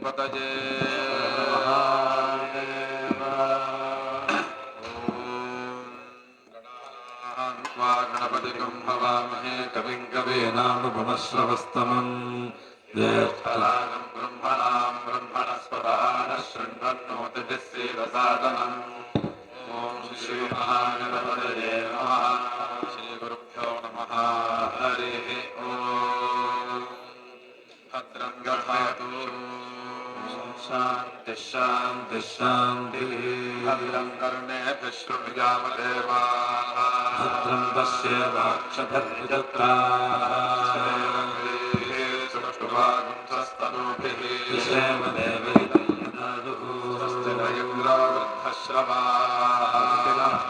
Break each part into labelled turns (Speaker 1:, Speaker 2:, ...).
Speaker 1: पतये गणपतिं हवामहे कविं कवीनामुपमश्रवस्तमम् ज्येष्ठराजं ब्रह्मणां ब्रह्मणस्पतः शृण्वन्नोतिभिः श्रीरसादनम् ॐ श्रीमहागणपतये नमः श्रीगुरुभ्यो नमः हरिः ॐ भद्रं गृह्णातु शान्तिः शान्तिः शान्तिः भद्रं कर्णेभिः शृणुयामदेवाः भद्रं पश्येमाक्षभिर्यजत्राः सुष्ठुवागुंसस्तनूभिः विषेमदेवहितं यदायुः स्वस्ति न इन्द्रो वृद्धश्रवाः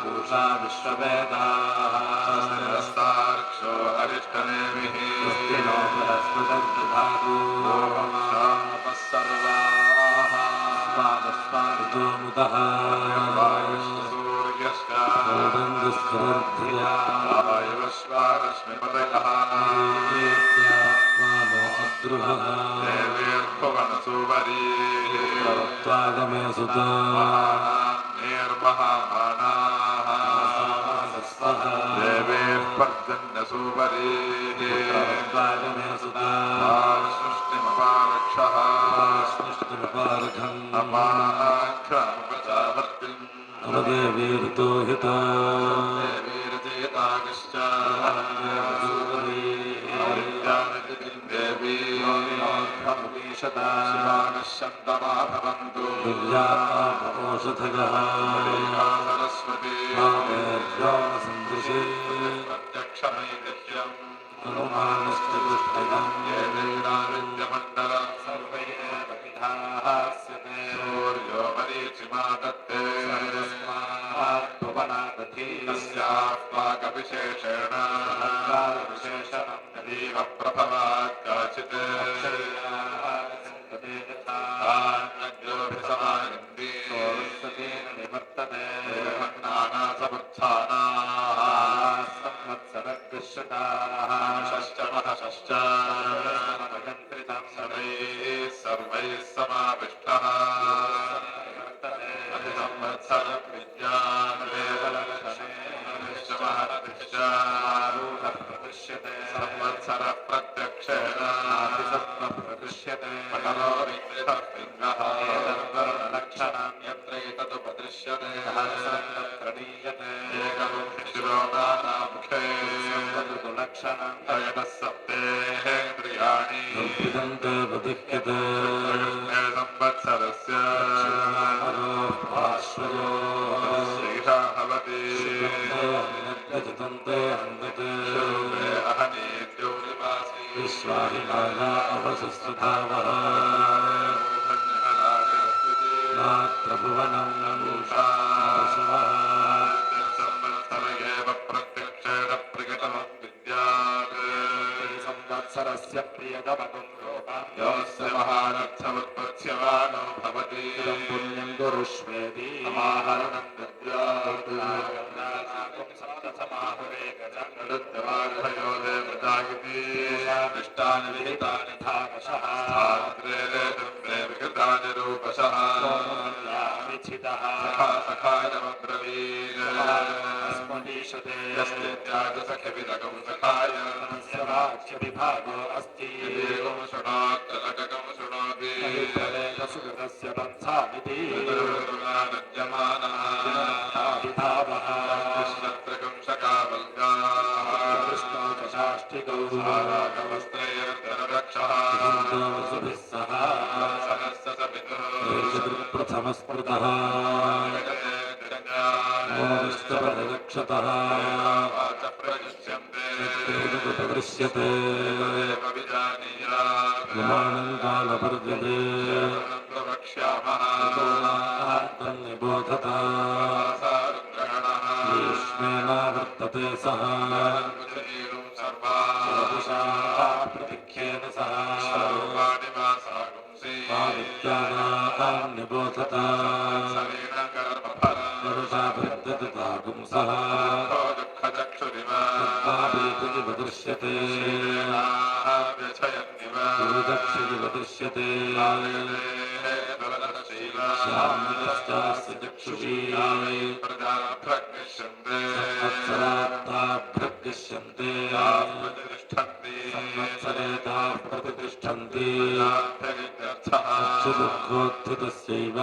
Speaker 1: पूषा विश्ववेदाः स्वस्ति नस्तार्क्ष्यो अरिष्टनेमिः स्वस्ति नो बृहस्पतिर्दधातु शापः सर्वाः स्वादस्वादुतो मुदः वायुवस्वारश्मिपतयः देवीर्भुवनसुवरीः प्रवक्त्वागमे सुता निर्महामानाः देवीः पर्जन्यसुवरीः प्रवक्त्वागमे सुता सृष्टिमपारक्षः सृष्टिमपारखम् अपाख्यामुपचावर्तिम् नवदेवीर्तो हिता देवीर्जेतागश्च देवी शिवानः शन्तमा भवन्तु दिव्यात्मापमोषधगः सरस्वती सन्दृशे प्रत्यक्षमैकत्यम् अनुमानश्च दुष्टयम् येनैराविद्यमण्डलं सर्वैरेव विधास्यते सूर्यो मरीचिमा दत्ते तस्यात्माकविशेषेण विशेषणं प्रभवात् काचित् तान्नद्योभिसमायन्ति निवर्तते नानासमुत्थानाः संवत्सरदृश्यताः षष्ठमहश्च सर्वैः समाविष्टः संवत्सर प्रत्यक्षेण लक्षणं यत्रैतदुपदृश्यते शिरोनामुखे लक्षणं तयनः सप्तेन्द्रियाणि संवत्सरस्य श्रीषा भवति विश्वाहिमाना अवसुस्तधावः नात्रभुवनं संवत्सर एव प्रत्यक्षेण प्रकटनं विद्यात् संवत्सरस्य प्रियतमं योऽस्य महानर्थमुत्पत्स्यमानो भवति पुण्यं गुरुष्वेति समाहरणं विद्यात् निष्ठानि विहितानि धामशः विहितानि रूपशः सखाय मन्द्रवीरस्मदीशते यस्मित्यागसखिविदकं सखाय वाच्यविभागो अस्ति एवं शृणोत्यलकं शृणोति सुकृतस्य पन्थामिति नद्यमानः विभावः कृष्णत्रकं शकावल्गाः कृष्णो च शाष्टिकौ सारागवस्त्रैर्धनरक्षः सुभिः सह सरस्य सपितुः प्रथमस्मृतः मोदिष्टपरिरक्षतः प्रदृश्यते प्रमाणं कालपर्यते तन्निबोधता ग्रीष्मेण वर्तते सः प्रतिख्येन सह निबोधता वरुषा वर्तता पुंसः दृश्यते श्यामश्चास्य चक्षुषी संवत्सरात्ताभ्यर्गश्यन्ते संवत्सरेताः प्रतिष्ठन्ति दुःखोत्थितस्यैव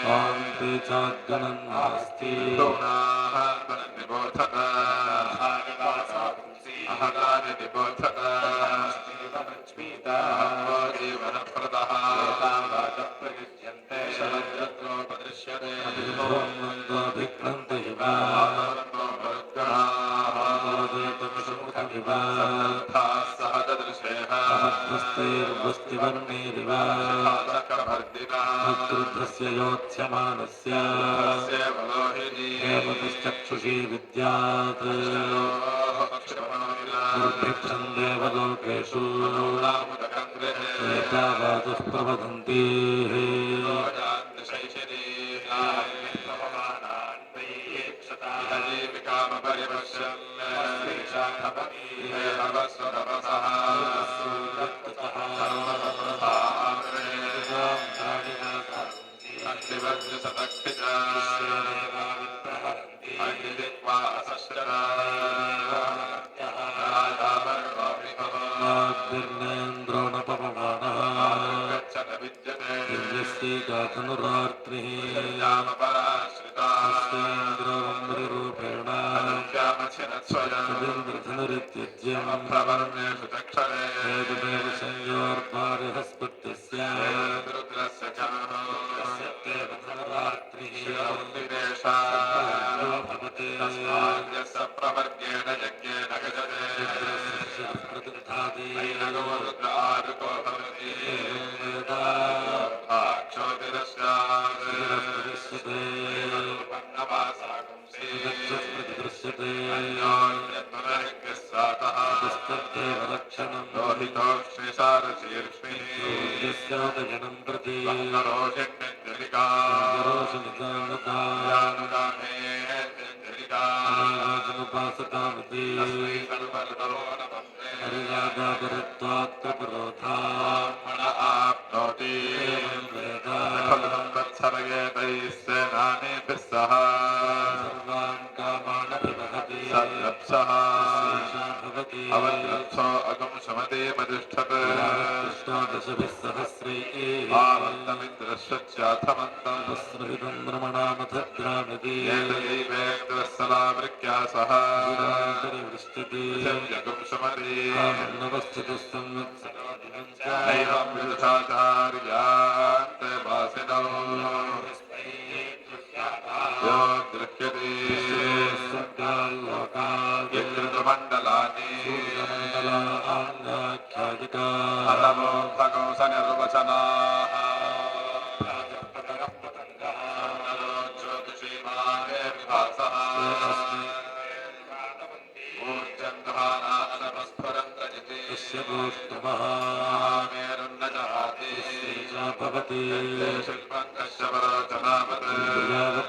Speaker 1: कान्ते चाद्गणन् नास्ति वक्तृद्धस्य योत्स्यमानस्य हेमतिश्चक्षुषी विद्यात् दुर्भिक्षं देवलोकेषु एतावादः प्रवदन्ति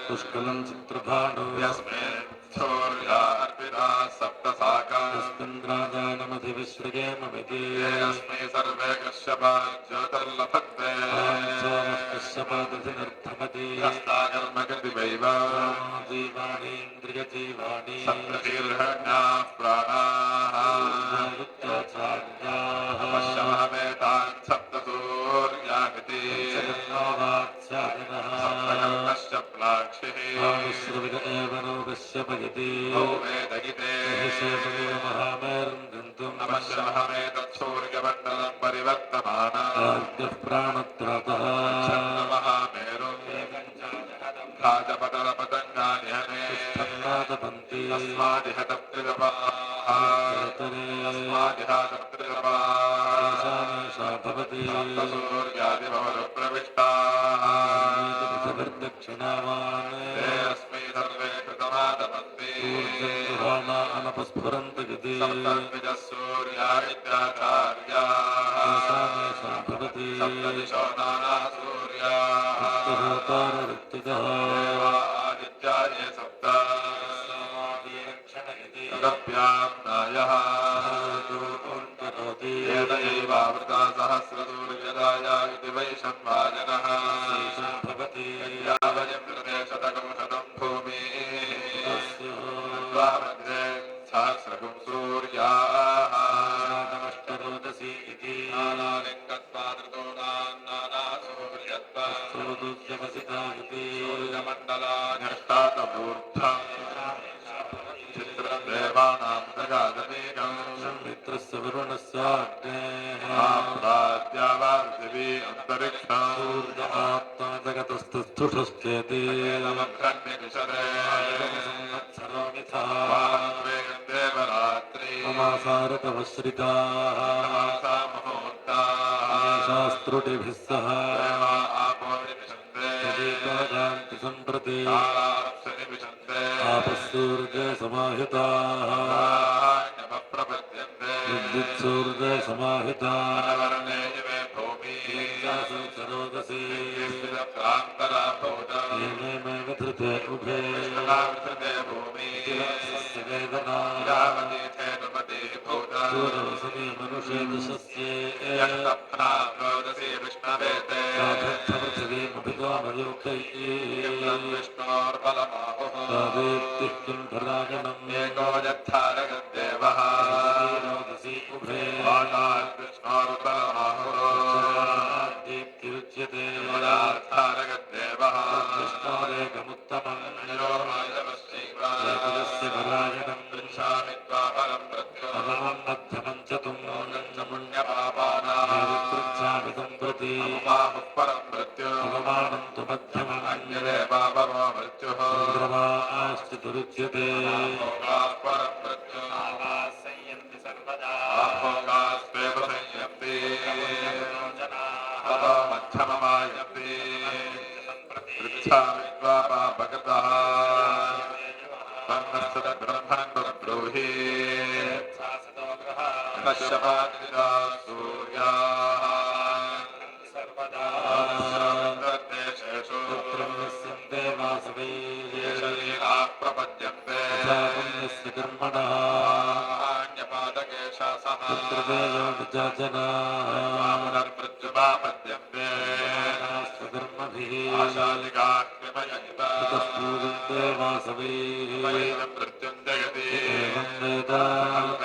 Speaker 1: पुष्कलं चित्रभाणो यस्मिन्द्राजानमधिविश्रयेम विदे सर्वे कश्यपाज्योतिर्लभन्ते सोमः कश्यपादधिनर्थमति कर्मकृतिवैव जीवाणीन्द्रियजीवाणि सप्तशीर्षण्याः प्राणाः पश्यमहमेतान् सप्तसूर्यानिति सप्तकर्णश्च प्लाक्षिः श्रवित एव नो कश्यपयति नमश्यमहमेतत्सूर्यमण्डलं परिवर्तमानः प्राणत्रातः राजपटलपतङ्गानि दक्षिणावान् सर्वे कृतमादपन्ति अनपस्फुरन्त गति सूर्याचार्याभवति सप्तदिशो नाना सूर्याः आदित्याये सप्त तदप्याम्नायः एतयैवावृता सहस्रसूर्यदा शताय इति वै शन्वाजनः
Speaker 2: भवति
Speaker 1: यावयं कृते शतकं शतं भूमिः मध्ये सहस्रकं सूर्याः
Speaker 2: नमष्टरोदसी इति
Speaker 1: नानालिङ्गत्वादृतो
Speaker 2: नानासूर्यत्वसितायुति
Speaker 1: सूर्यमण्डलान्यष्टातमूर्धम् चित्रं देवानां जगादनेकम्
Speaker 2: मित्रस्य वरुणस्याग्नेः
Speaker 1: आप्राद्यावापृथिवी अन्तरिक्षम्
Speaker 2: सूर्यात्मा जगतस्तस्थुषश्चेति
Speaker 1: नवब्रह्मविशदे
Speaker 2: संवत्सरो मिथा
Speaker 1: वाहनत्वेन देवरात्रि
Speaker 2: ममासारतवश्रिताः
Speaker 1: मासा मुहूर्ताः
Speaker 2: शास्त्रुटिभिः सह
Speaker 1: देवा आपोनिविशन्ते
Speaker 2: तदेकान्ति सम्प्रति
Speaker 1: कालाप्सनिविशन्ते
Speaker 2: आपः सूर्ये समाहिताः
Speaker 1: प्रपद्यन्ते
Speaker 2: विद्युत्सूर्ये समाहिताः
Speaker 1: अनवर्णे इमे भूमिः
Speaker 2: संसरोदसी
Speaker 1: क्रान्तराभूतम्
Speaker 2: येनैव धृते उभे
Speaker 1: कृष्णनावृते भूमिः
Speaker 2: सस्य वेदना
Speaker 1: यावतीथेनुमती भूतम्
Speaker 2: सूरवसने मनुषे दशस्ये
Speaker 1: यस्तप्नाप्नोदसी विष्णवेते
Speaker 2: पृथिवीमभितोमयोक्तैः
Speaker 1: विष्णोर्बलमाहुः
Speaker 2: तादेप्तिः किं परागणम्
Speaker 1: एको यत्थारगद्देवः
Speaker 2: रोदसी उभे
Speaker 1: विष्णोर्बलमाहुः
Speaker 2: दीप्तिरुच्यते
Speaker 1: थारगद्देवः
Speaker 2: कृष्णोरेकमुत्तमम्
Speaker 1: योगस्य
Speaker 2: परायणम्
Speaker 1: पृच्छामि त्वापरं प्रत्यो
Speaker 2: अवमम् मध्यमम् च तुम्
Speaker 1: पुण्यपापानाः
Speaker 2: पृच्छामि सम्प्रति
Speaker 1: बाहुः परं मृत्यो
Speaker 2: अवमानम् तु मध्यमम्
Speaker 1: अन्यदेवापरो मृत्युः
Speaker 2: चन्द्रमाश्चितुरुच्यते
Speaker 1: भोगाः परं मृत्यो
Speaker 2: संयन्ति सर्वदा
Speaker 1: भोगास्त्वेव संयन्ति ततो मध्यममायन्ति पृच्छामि त्वापापकृतः तन्नस्तु ब्रह्मन् ब्रूहि कश्यपादिता सूर्याः
Speaker 2: सर्वदा
Speaker 1: देशेषु
Speaker 2: पुत्रस्य वासवैः
Speaker 1: लीलाः प्रपद्यन्ते
Speaker 2: पुण्यस्य कर्मणः
Speaker 1: अन्यपादकेशासः
Speaker 2: पुत्रदेयो विजाजनाः
Speaker 1: पुनर्मृत्युमापद्यन्ते
Speaker 2: स्वकर्मभिः
Speaker 1: आशालिकाः कृपयिता
Speaker 2: ततः पूजन्ते वासवैः
Speaker 1: मृत्युञ्जयति
Speaker 2: एवं वेद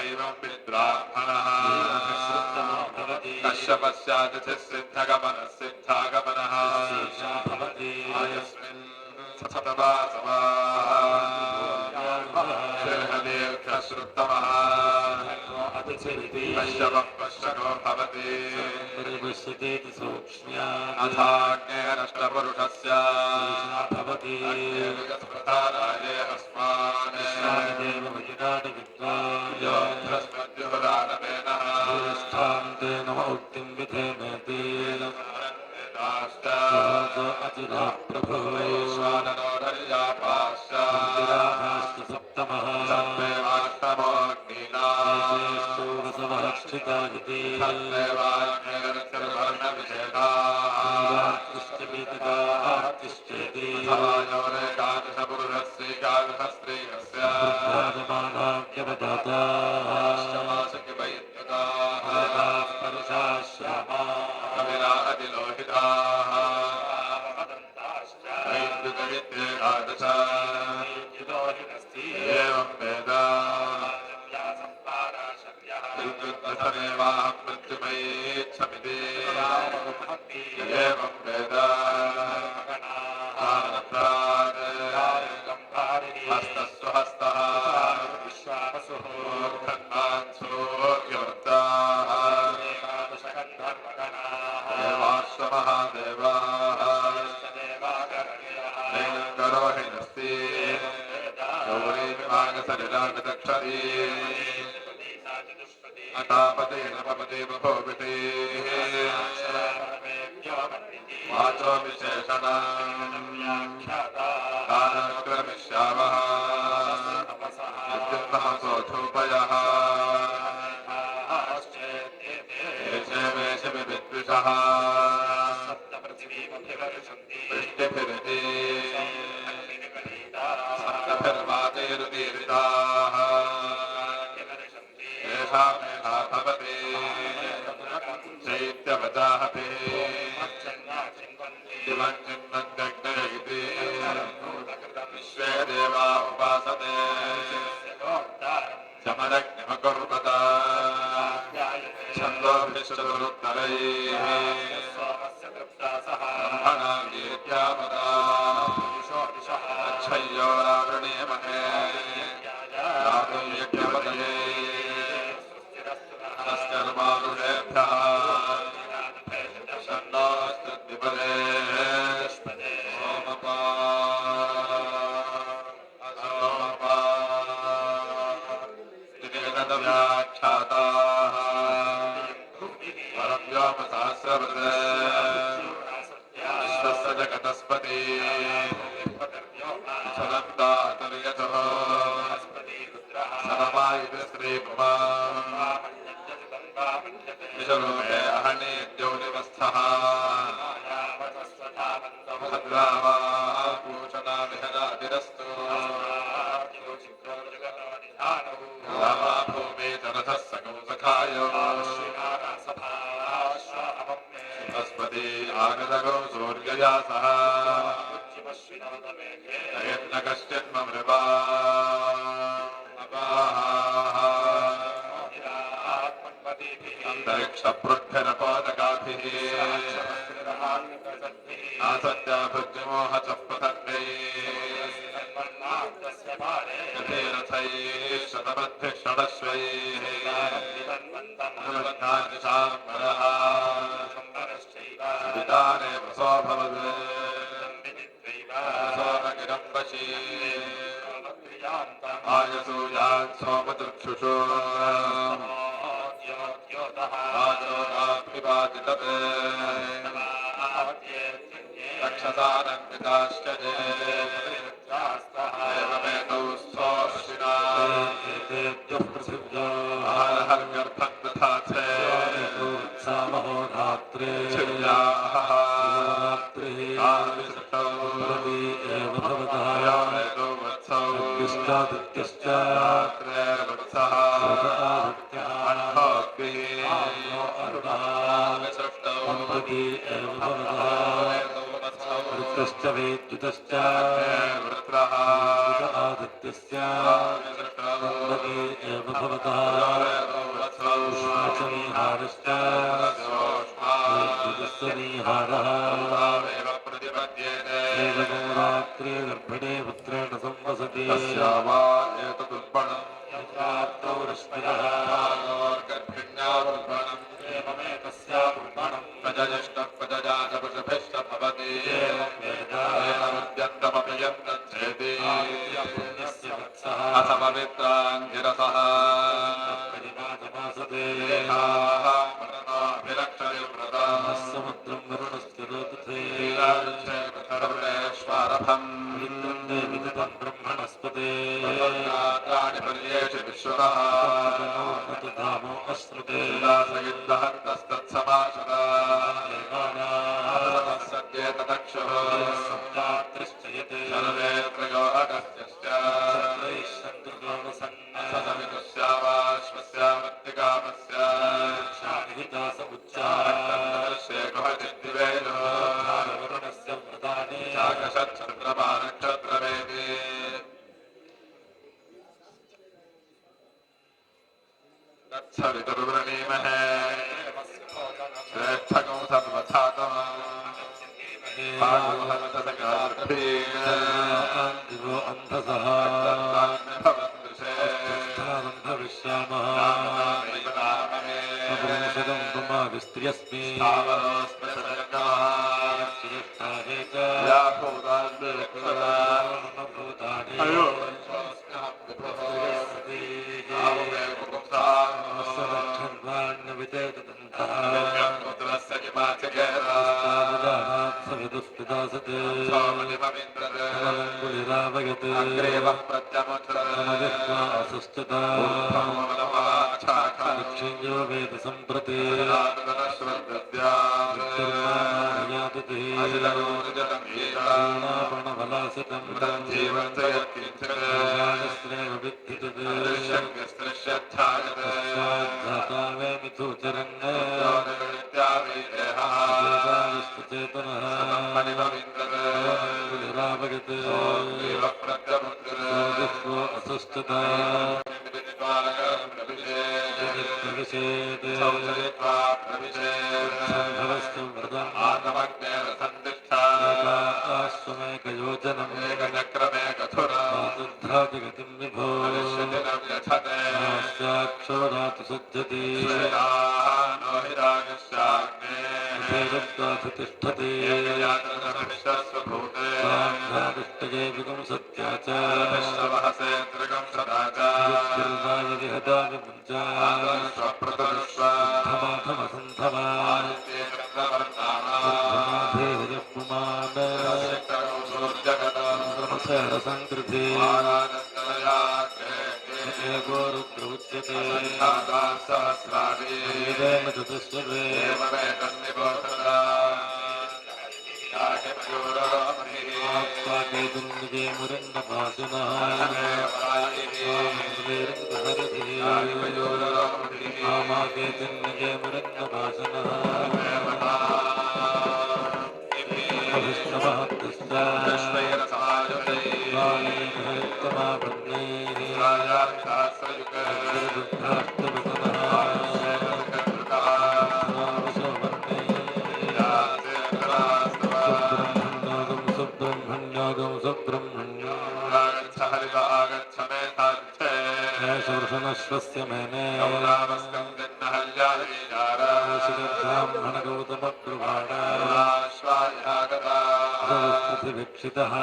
Speaker 1: एवं विद्ब्राह्मणः
Speaker 2: श्रुतमो भवति
Speaker 1: कश्यपस्यातिथिसिद्धगमनः सिद्धागमनः
Speaker 2: भवति
Speaker 1: यस्मिन् सततवासवाः दीर्घश्रुतमः
Speaker 2: अतिथिरिति
Speaker 1: कश्यपः पश्यको भवति
Speaker 2: परिपश्यतेति सौक्ष्म्यात्
Speaker 1: अथाज्ञेयनष्टपुरुषस्य
Speaker 2: भवति
Speaker 1: स्मृताराये अस्मान्
Speaker 2: देवमजिनानि विद्वान्
Speaker 1: यो बृहस्पत्युरानमेनः
Speaker 2: स्थान्तेन उक्तिं विधेनेति अचिरा प्रभुः
Speaker 1: वैश्वानरोधर्यापाश्च
Speaker 2: सप्तमः
Speaker 1: सप्तमेवाष्टमोऽग्निना
Speaker 2: षोडशवः क्षिता इति
Speaker 1: सप्तमेवाग्निरक्षरवर्णविशेषाः
Speaker 2: तिष्ठेति
Speaker 1: समायोरेकादशपुरुषस्यैकादशस्त्रीयस्य
Speaker 2: परुषा श्यामा
Speaker 1: कविरा अतिलोहिताः वैद्युतविद्येकादश एवं वेद विद्युद्दशमेवाहं मृत्युमयीच्छमिति एवं वेद हस्तस्व हस्तः मूर्धन्वान् सूर्यवृत्ताः देवाश्वमहादेवाः नैनं करोहिणस्ति गौरीविभागसलिलामिदक्षरी अटापते नपपते बभोविते वाचो विशेषणम् दानक्रमिष्यावः विद्युन्नमसोऽधूपयः विद्विषः वृष्टिभिरिति सप्तभिर्वाचैरुदीरिताः येषां मेधा भवति चैत्यवचाहभिः ब्रह्मणा वीर्यामदा अच्छय्योरावृणे महे यातु यज्ञपतये तस्कर्मानुषेभ्यः षण्णास्तद्विपदे व्याख्याताः परं व्योमसहस्रवृते विश्वस्य जगतस्पति चलन्तातर्यतः सरमायुः श्रीकुमार विशरूपे अहनीद्योनिवस्थः भद्रावाभूषणा विहरादिरस्तु भूमितरथः सकौसखाय बृहस्पति आगदगौ सूर्यया सह यन्न कश्चिन्ममृवा अन्तरिक्षपृथ्भिरपादकाभिः आसत्याभृद्विमोहचः पृथग्रैः शतपद्भिः षडश्वैः विदानेव सोऽभवद् सोमगिरम्बशी आयसूयान् सोमचक्षुषु आजोगापिबादितत् रक्षसानन्विताश्च एवमेतौ स्तोषिणा आहर्गर्भं दधाथे
Speaker 2: सामहोरात्रे
Speaker 1: चिर्याः आविसृष्टौ
Speaker 2: एव भवतः
Speaker 1: यामेतौ वत्सौ
Speaker 2: विष्टादित्यश्च
Speaker 1: रात्रेर्वत्सः अह्नोऽग्निः आविसृष्टौ
Speaker 2: एव भवतः ऋतश्च वेद्युतश्च
Speaker 1: वृत्रः
Speaker 2: आदित्यस्य
Speaker 1: आविसृष्टौ
Speaker 2: एव भवतः उष्णचमीहारश्च वेद्युतस्य नीहारः एवं रात्रे गर्भिणे पुत्रेण संवसति
Speaker 1: तस्यावा एतदुर्बणम्
Speaker 2: यत्राप्तौ रश्मिनः
Speaker 1: गर्भिण्यावुर्बणम्
Speaker 2: एवमेतस्यावुर्बणम्
Speaker 1: प्रजयिष्टः प्रजजातपशुभिश्च भवति एतमुद्यन्तमपि यन्तच्छेति
Speaker 2: पुण्यस्य वत्सः
Speaker 1: अथ पवित्राङ्गिरसः
Speaker 2: परिपातमासते
Speaker 1: मननाभिरक्षनिर्व्रतः
Speaker 2: समुद्रं वरुणस्य रोदथे
Speaker 1: लीलाविच्छेदधर्मेश्वारभम्
Speaker 2: इन्द्रं देविदतं ब्रह्मणस्पते
Speaker 1: तत्राणि पर्येषु विश्वतः
Speaker 2: धामो अश्रुते
Speaker 1: लीलासयुद्धहन्तस्तत्समासदा
Speaker 2: देवानां
Speaker 1: सद्येतदक्षुः
Speaker 2: सप्तात्रिश्चयते
Speaker 1: सर्वे त्रयो अगस्त्यश्च ससवितुस्यावाश्वस्यामृत्तिकामस्य
Speaker 2: शानिहितास उच्चारस्य
Speaker 1: गुहचिद्दिवेलो
Speaker 2: वरुणस्य व्रतानि
Speaker 1: चाकषच्चन्द्रमा नक्षत्रमेति तत्सवितुर्वृणीमहे श्रेष्ठकं
Speaker 2: दिवो अन्धसः भविष्यामः पुंसकं पुमादिस्त्रियस्मि दक्षिण्यो वेद सम्प्रति णफलासितं विद्धिता वे मिथुचरङ्गेतनः असुष्टता तिष्ठति
Speaker 1: यातनविश्वस्वभूते
Speaker 2: साङ्घादिष्टये विगुंसत्या च
Speaker 1: विश्ववहसे त्रिगं सदा च
Speaker 2: यद्गिर्वाय विहता विमुञ्चा
Speaker 1: आदर्शप्रतरुष्व
Speaker 2: सन्धमा
Speaker 1: आदित्ये चक्रवर्तामा
Speaker 2: सन्धमाधेयः पुमान्
Speaker 1: शक्तौ सूर्यगतम्
Speaker 2: क्रमशरसङ्कृते
Speaker 1: आरादन्तरयाग्रे
Speaker 2: एको रुद्र उच्यते
Speaker 1: संघाता सहस्राणि
Speaker 2: वेदेन चतुष्वरे
Speaker 1: एवमेतन्निबोधता याज्ञमयूररोमणिः
Speaker 2: आत्माकेतुन्निजे मुरन्नपासिनः स्वामन्त्रेन्दहरधिः
Speaker 1: याज्ञमयूररोमणिः
Speaker 2: आमाकेतुन्निजे मुरन्नपासिनः अभिष्णवः तस्य
Speaker 1: विश्वैरसमायुतैः
Speaker 2: कालेन हरित्तमापन्नैः
Speaker 1: राजाभिशास्त्रयुगे
Speaker 2: अग्रदुग्धाष्टवसनः सुब्रह्मण्यागं सुब्रह्मण्यम्
Speaker 1: आगच्छ हरित आगच्छ मेधाध्ये
Speaker 2: शोषणश्वस्य मेने
Speaker 1: कौलामस्कन्दिन्नहल्यालीजार
Speaker 2: ब्राह्मणगौतमप्रभाण
Speaker 1: स्वायागता
Speaker 2: पृथिवीक्षितः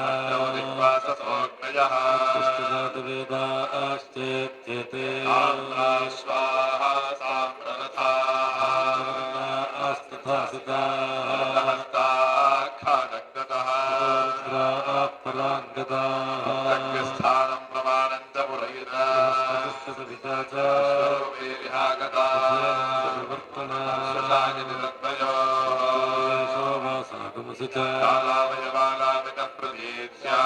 Speaker 1: दिक्वाससोऽग्नयः
Speaker 2: कृष्णजातवेदाश्चेत्येते
Speaker 1: आम्ना स्वाहा साम्प्ररथाः
Speaker 2: आस्तथा सिताः
Speaker 1: हस्ताख्यादग्धतः
Speaker 2: पराङ्गताः
Speaker 1: प्रज्ञस्थानं प्रमाणं च पुरयिता
Speaker 2: सविता च
Speaker 1: स्वरूपे विहागता शशाकिनिरत्नयोः
Speaker 2: शोभासागमसि च
Speaker 1: कालावयवालामितः प्रतीत्या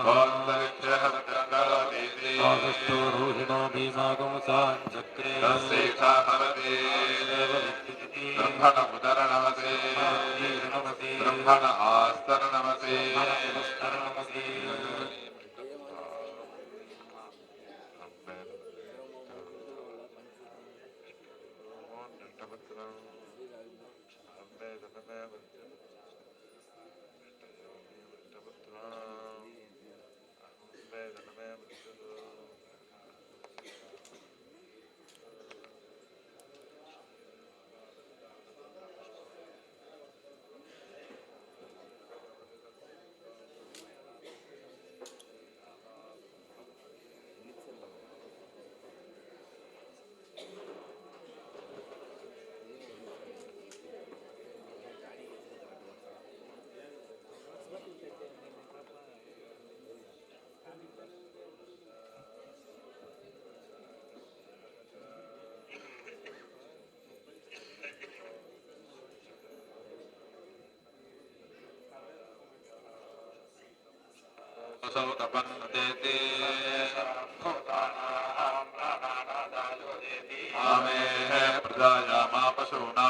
Speaker 1: भोन्तरिक्षे हस्तकरोतीति
Speaker 2: आगस्तो रोहिणो भीमागमसाञ्चक्रे
Speaker 1: तस्यैषा भवति ब्रह्मणमुदरनमसे ब्रह्मण आस्तरनमसे सौतपन्नतेति आमेः प्रजायामा पशूना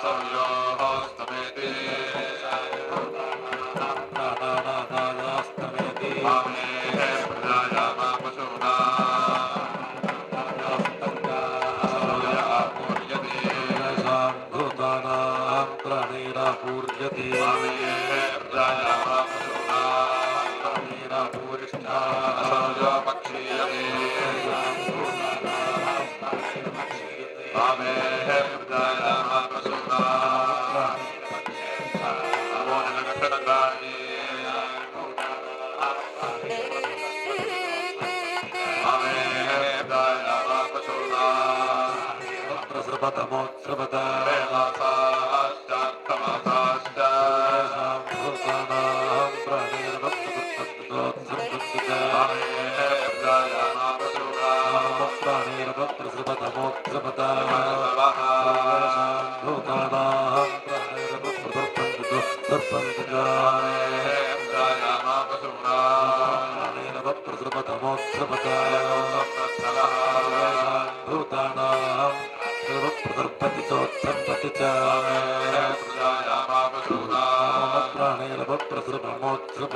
Speaker 1: सौयोः स्तमेति
Speaker 2: प्राणानादायास्तमेति
Speaker 1: आमेः प्रजायामा पशूना सौय आपूर्यते
Speaker 2: येषां भूतानां प्राणैरापूर्यते
Speaker 1: आमेः प्रजायामा पशूना
Speaker 2: प्राणैरापूरिष्ठा
Speaker 1: सौयो पक्षीयते आमेः प्रजायामा पशूना नमो नमः
Speaker 2: प्रसृपतमोत्सृपत
Speaker 1: वेदासाश्चार्थमासाश्च
Speaker 2: येषां भूतानां प्राणैरवप्रसृपतमोत्सृपत येषां भूतानां प्राणैरवप्रसृपतमोत्सृपत येषां भूतानां सर्वप्रतर्पति चोत्सर्पति च प्राणैरवप्रसृपमोत्सृप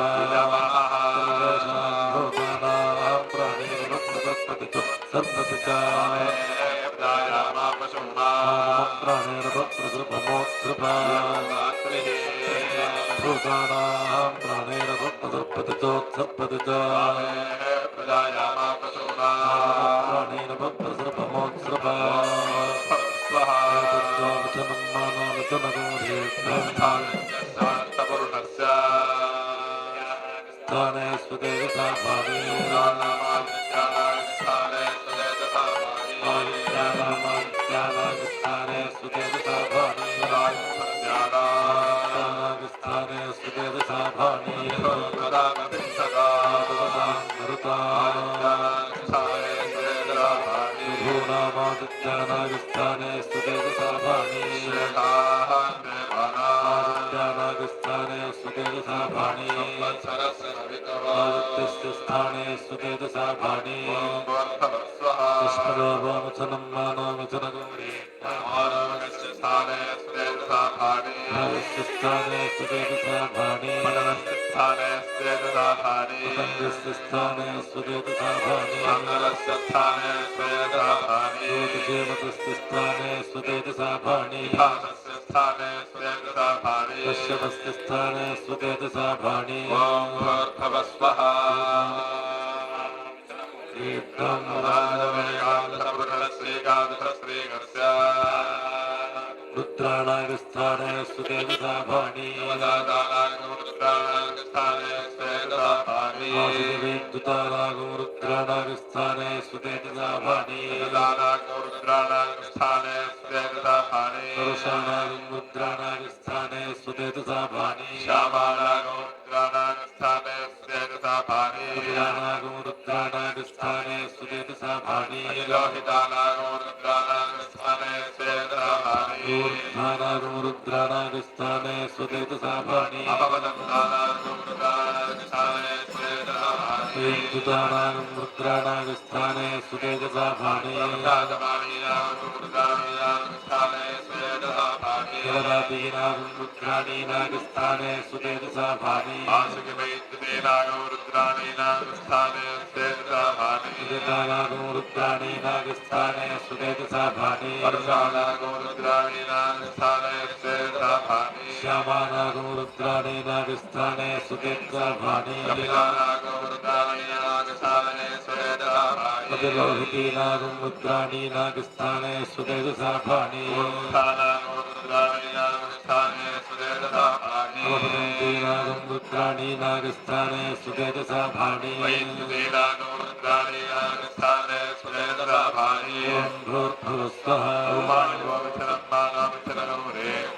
Speaker 2: सर्वेषां भूतानां प्राणैरवप्रतर्पति चोत्सर्पति च प्राणैरवप्रसृपमोत्सृप भूतानां प्राणैरवप्रतर्पति चोत्सर्पति च प्राणैरवप्रसृपमोत्सृप स्थाने स्वते तथा भावे स्थाने स्वते तथा भावे स्थाने स्वते तथा भावे भूनामादित्यानागस्थाने स्वते तथा भावे आदित्यानागस्थाने स्वते तथा भावे आदित्यस्य स्थाने स्वते तथा भावे पुष्पलोभमथनं मानोमथनगौरी भावस्य स्थाने स्वते तथा भावे पतङ्गस्य स्थाने स्वते तथा भावे ज्योतिषेमतस्य स्थाने स्वते तथा भावे कश्यपस्य स्थाने स्वते तथा भावे रुद्राणागस्थाने स्वते तथा भावे वासुदेवेन्दुतारागो रुद्राणागस्थाने स्वते तथा भावे पुरुषाणागं रुद्राणागस्थाने स्वते तथा भावे रुद्राणागो रुद्राणागस्थाने स्वते तथा भावे ऊर्ध्वानागो रुद्राणागस्थाने स्वते तथा भावे वेन्दुतानागं रुद्राणागस्थाने स्वते तथा भावे जलदादीनागं रुद्राणीनागस्थाने स्वते तथा भावे उदितानागो रुद्राणीनागस्थाने स्वते तथा भावे श्यामानागो रुद्राणीनागस्थाने स्वते तथा भावे लोहितीनागं रुद्राणीनागस्थाने स्वते तथा भावे वदन्तीनागं रुद्राणीनागस्थाने स्वते तथा भावे भूर्भुवस्वः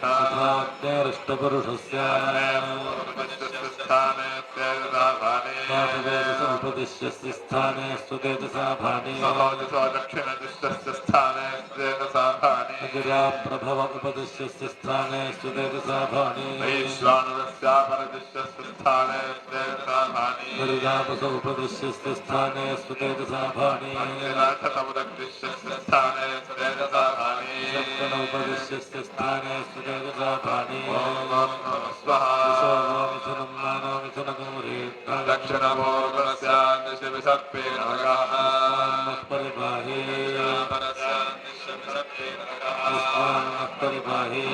Speaker 2: तथाग्नेरष्टपुरुषस्य उपदिश्यस्य स्थाने स्वते तथा भावे प्रभव उपदिश्यस्य स्थाने स्वते तथा भावे दुर्गापस उपदिश्यस्य स्थाने स्वते तथा भावे सप्तन उपदिश्यस्य स्थाने स्वते तथा भावे मिथुनं मानवमिथुनगौरी परिबाहे परिबाहे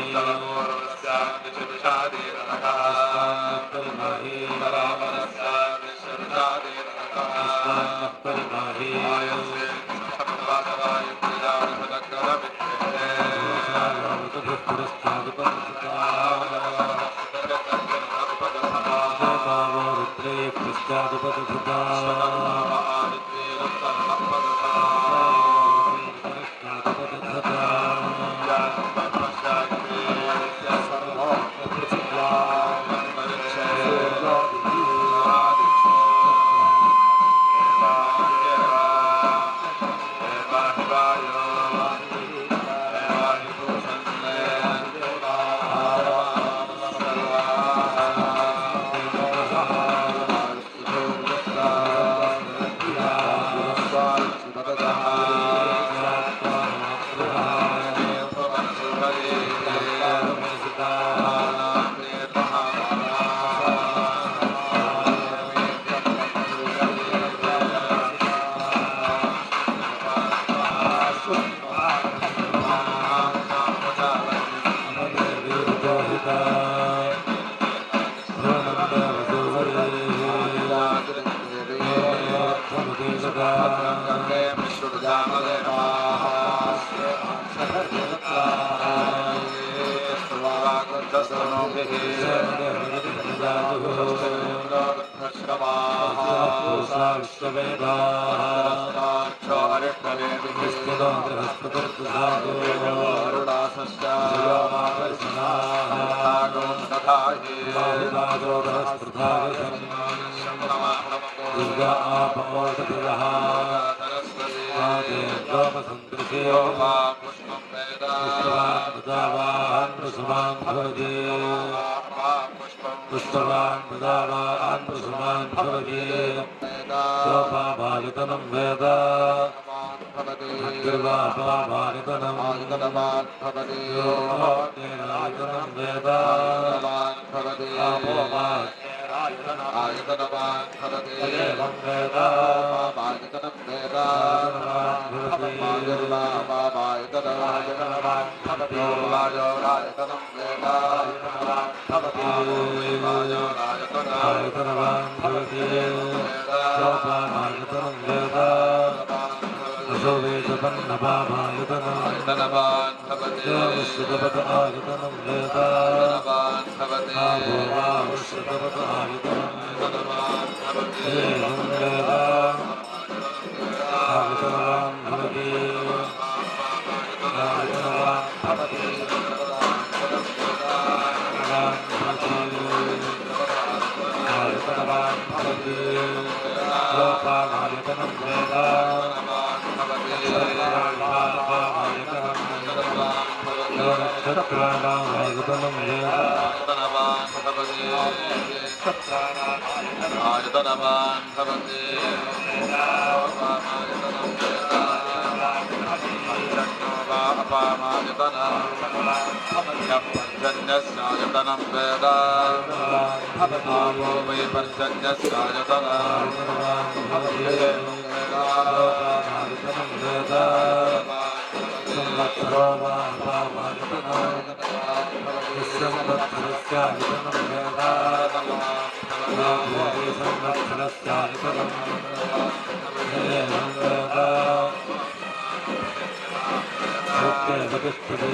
Speaker 1: तस्तनोभिः
Speaker 2: पुष्पवान् प्रदावान् प्रसुमान् भवति सोपामालितनं वेद भक्तिर्वापामालितनं योगेनालितनं वेद आपोवान् एवं वेद आयतनवान् भवति सोपामालितनं वेद असोवेदपन्नपामालितनं योगश्रुतपत आयतनं वेद आपोवाश्रुतपत आयतनं एवं वेद आयतनवान् भवति आयतनवान् भवति आयतनवान् भवति सोपामालितनं वेद नक्षत्राणामायतनं वेद
Speaker 1: आयतनवान् भवति पर्जन्यस्यायतनं वेद आपो वै पर्जन्यस्यायतनं
Speaker 2: संवत्सरो वा पामायतनं संवत्सरस्यायतनं वेद संवत्सरस्यायतनं एवं वेद सत्यवतिष्ठते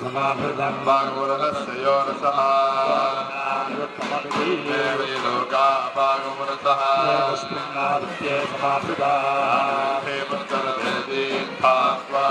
Speaker 2: समाभृतं
Speaker 1: भागवतस्य योरसः लोका भागवतः
Speaker 2: पुष्पिन्नादित्ये समाभृता
Speaker 1: हेमन्तरभेदीर्भात्वा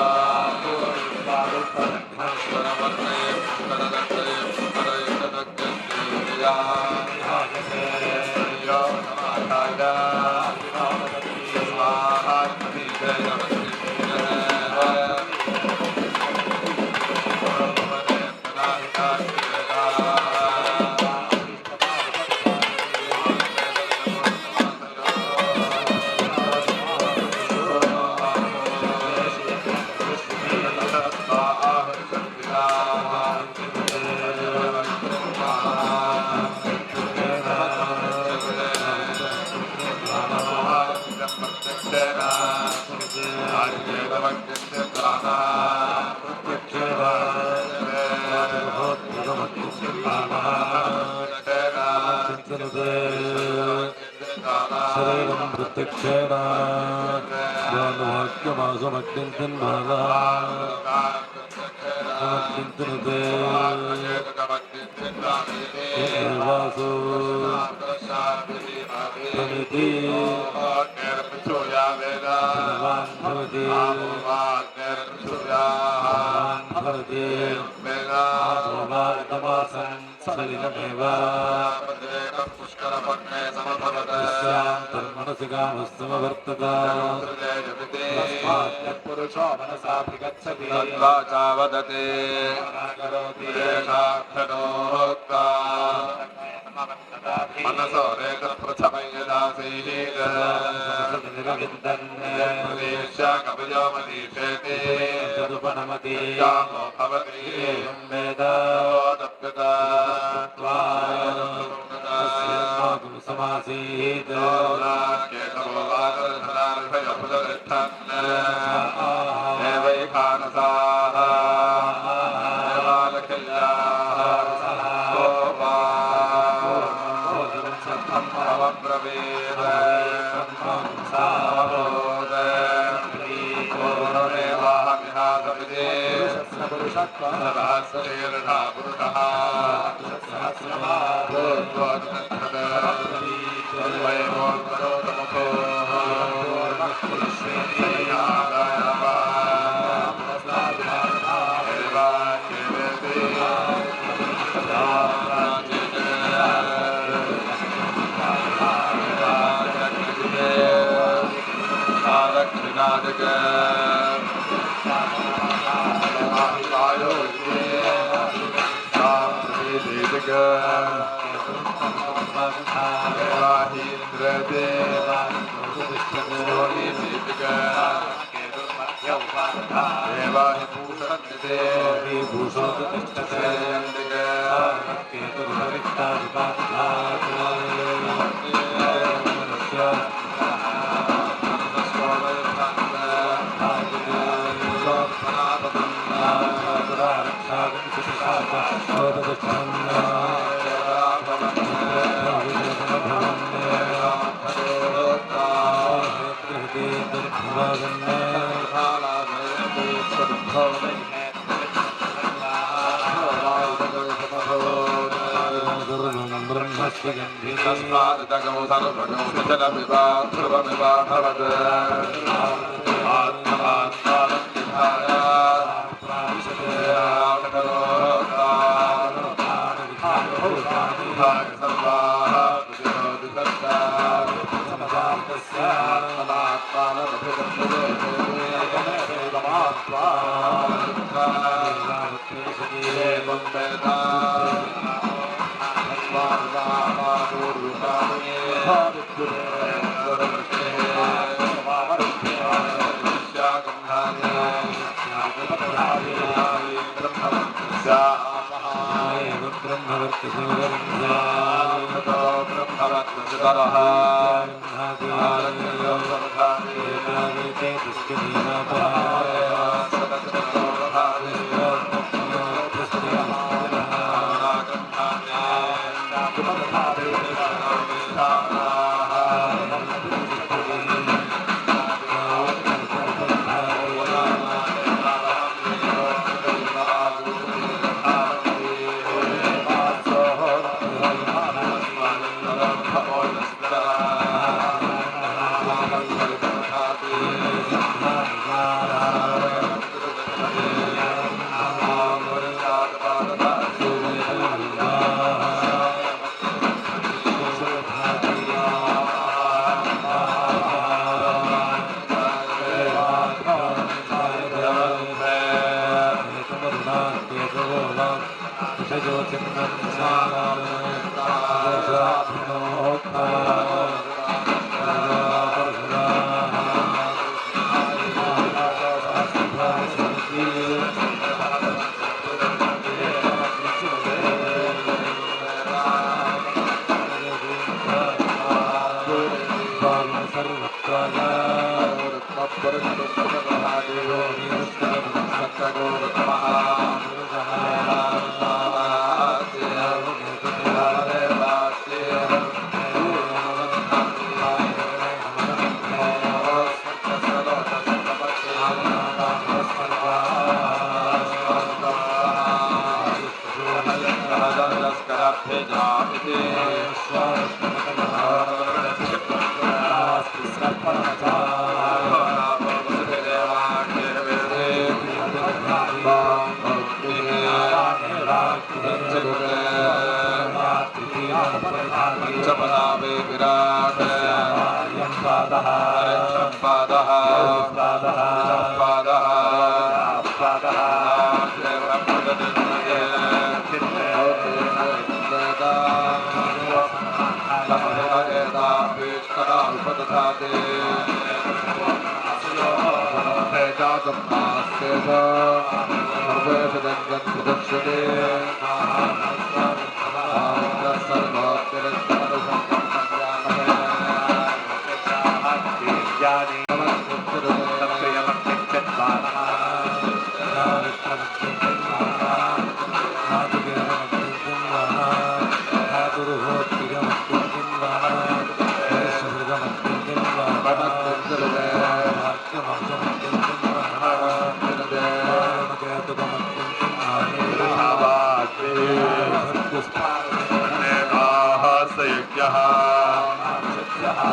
Speaker 2: शरीरं प्रत्यक्षेण स्वानुवाक्यमासमग्निन्तिन्माला समग्निन्तिनुते वासो प्रमिति भगवान् भवति भवति आत्मवादमासं सलिलमेव तन्मनसि कामस्तमवर्तत तस्मात्पुरुषो मनसाभिगच्छति
Speaker 1: तद्वाचा वदते मनसो रेतप्रथमं यदासीदेश्य कवयो मनीषेति
Speaker 2: तदुपनमति
Speaker 1: यामो भवति
Speaker 2: वेद समासीत्
Speaker 1: ब्रवीद सहस्रेर्षा पुरुषः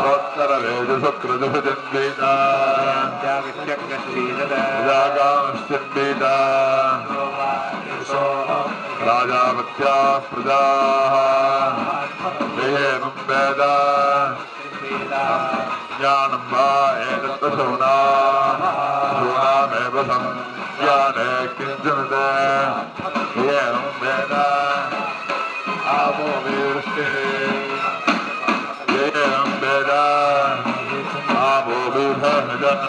Speaker 1: Rottaravedu Sukradhujanveda Ragamasyanveda Rajavatya Prajaha Vehemam Veda Jnanam va edat sona Sonameva samjnane kinjanate Vehemam Veda Amo Virshte Vehemam Veda Amo Virhajan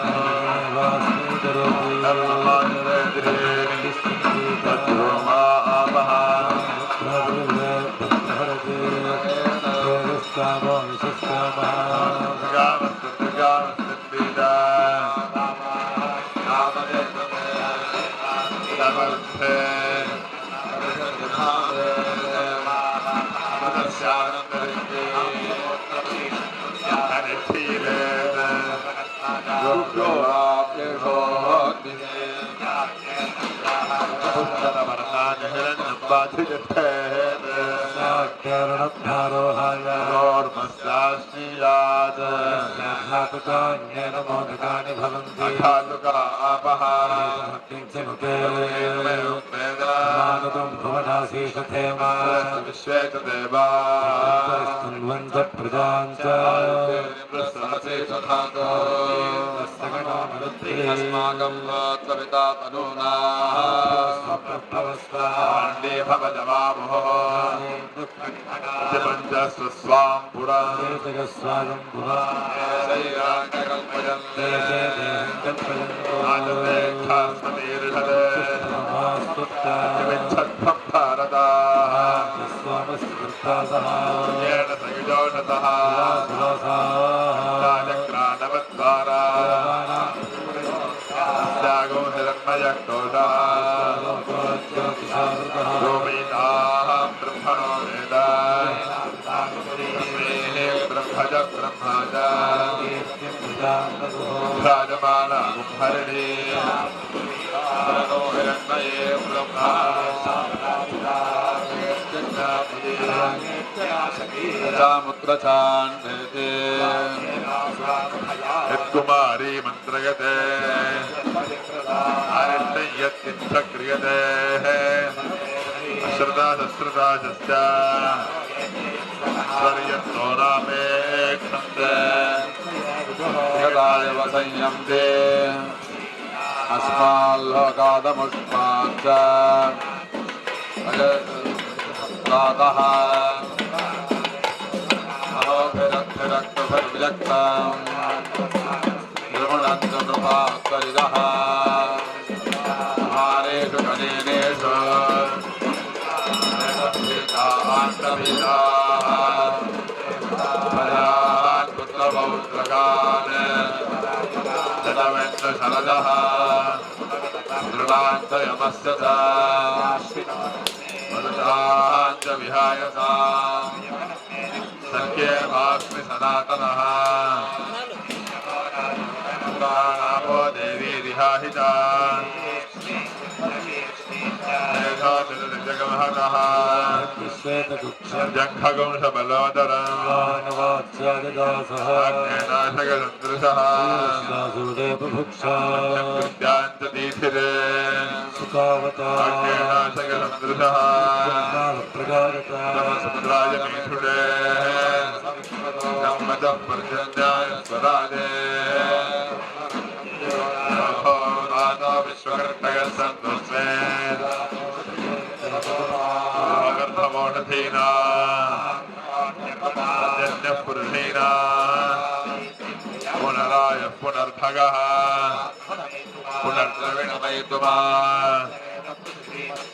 Speaker 1: Kumari mantrayate Arishayat kinchakriyate Shraddha Shraddha Shastya Sariyat Soname Kshante Yadaya Vasanyamde Asmal Lokadamushpancha Rataha Ahopirakta Sarvijaktam Karidaha Hareshu Kanineshu Antavida Pariyat Putra Bautragane Jadavendra Sharadaha Drudanta Yamasyata Madhuranta Vihayasa Sakye Bhakti Sanatanaha Namo Devi Dihahita Medha Jagamahataha Jankhagam Shabalodara Agnena Shagalandrusaha Jankrudhyanta Dithire Agnena Shagalandrusaha Namasamudraya Mithude Nammadah Parjanyaya Swarade Vishwakartaya Santosmed Agarthamonathina Sajanya Purhina Punaraya Punardhagaha Punardravina Maituma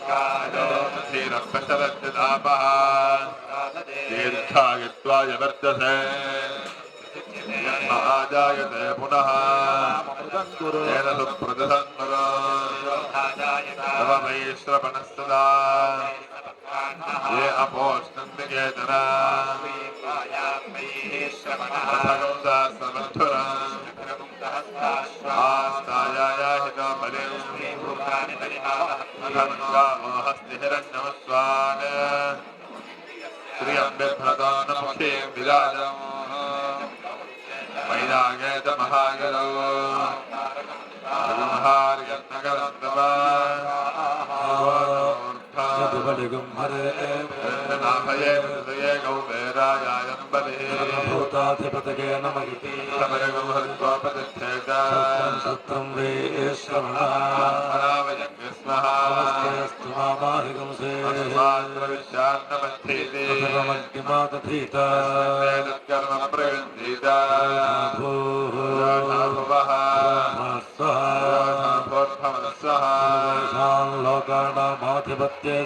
Speaker 1: Adonathina Pasharatinapaha Tirthagitvaya Vartase Mahajayate Punaha Yena Suprajasanmara Navamaishra Panastada Ye Aposhtante Ketana Athagamda Samanthura Astayaya Hita Balim Athamga Ohasti Hiranyamaswana Sri Ambe Pradana Mukhim Virajam
Speaker 2: भूताधिपतये नमः सत्रं वे श्रवणास्तु मामाहिगंसे सर्वमग्निमादधीता सर्वेषां लोकानामाधिपत्ये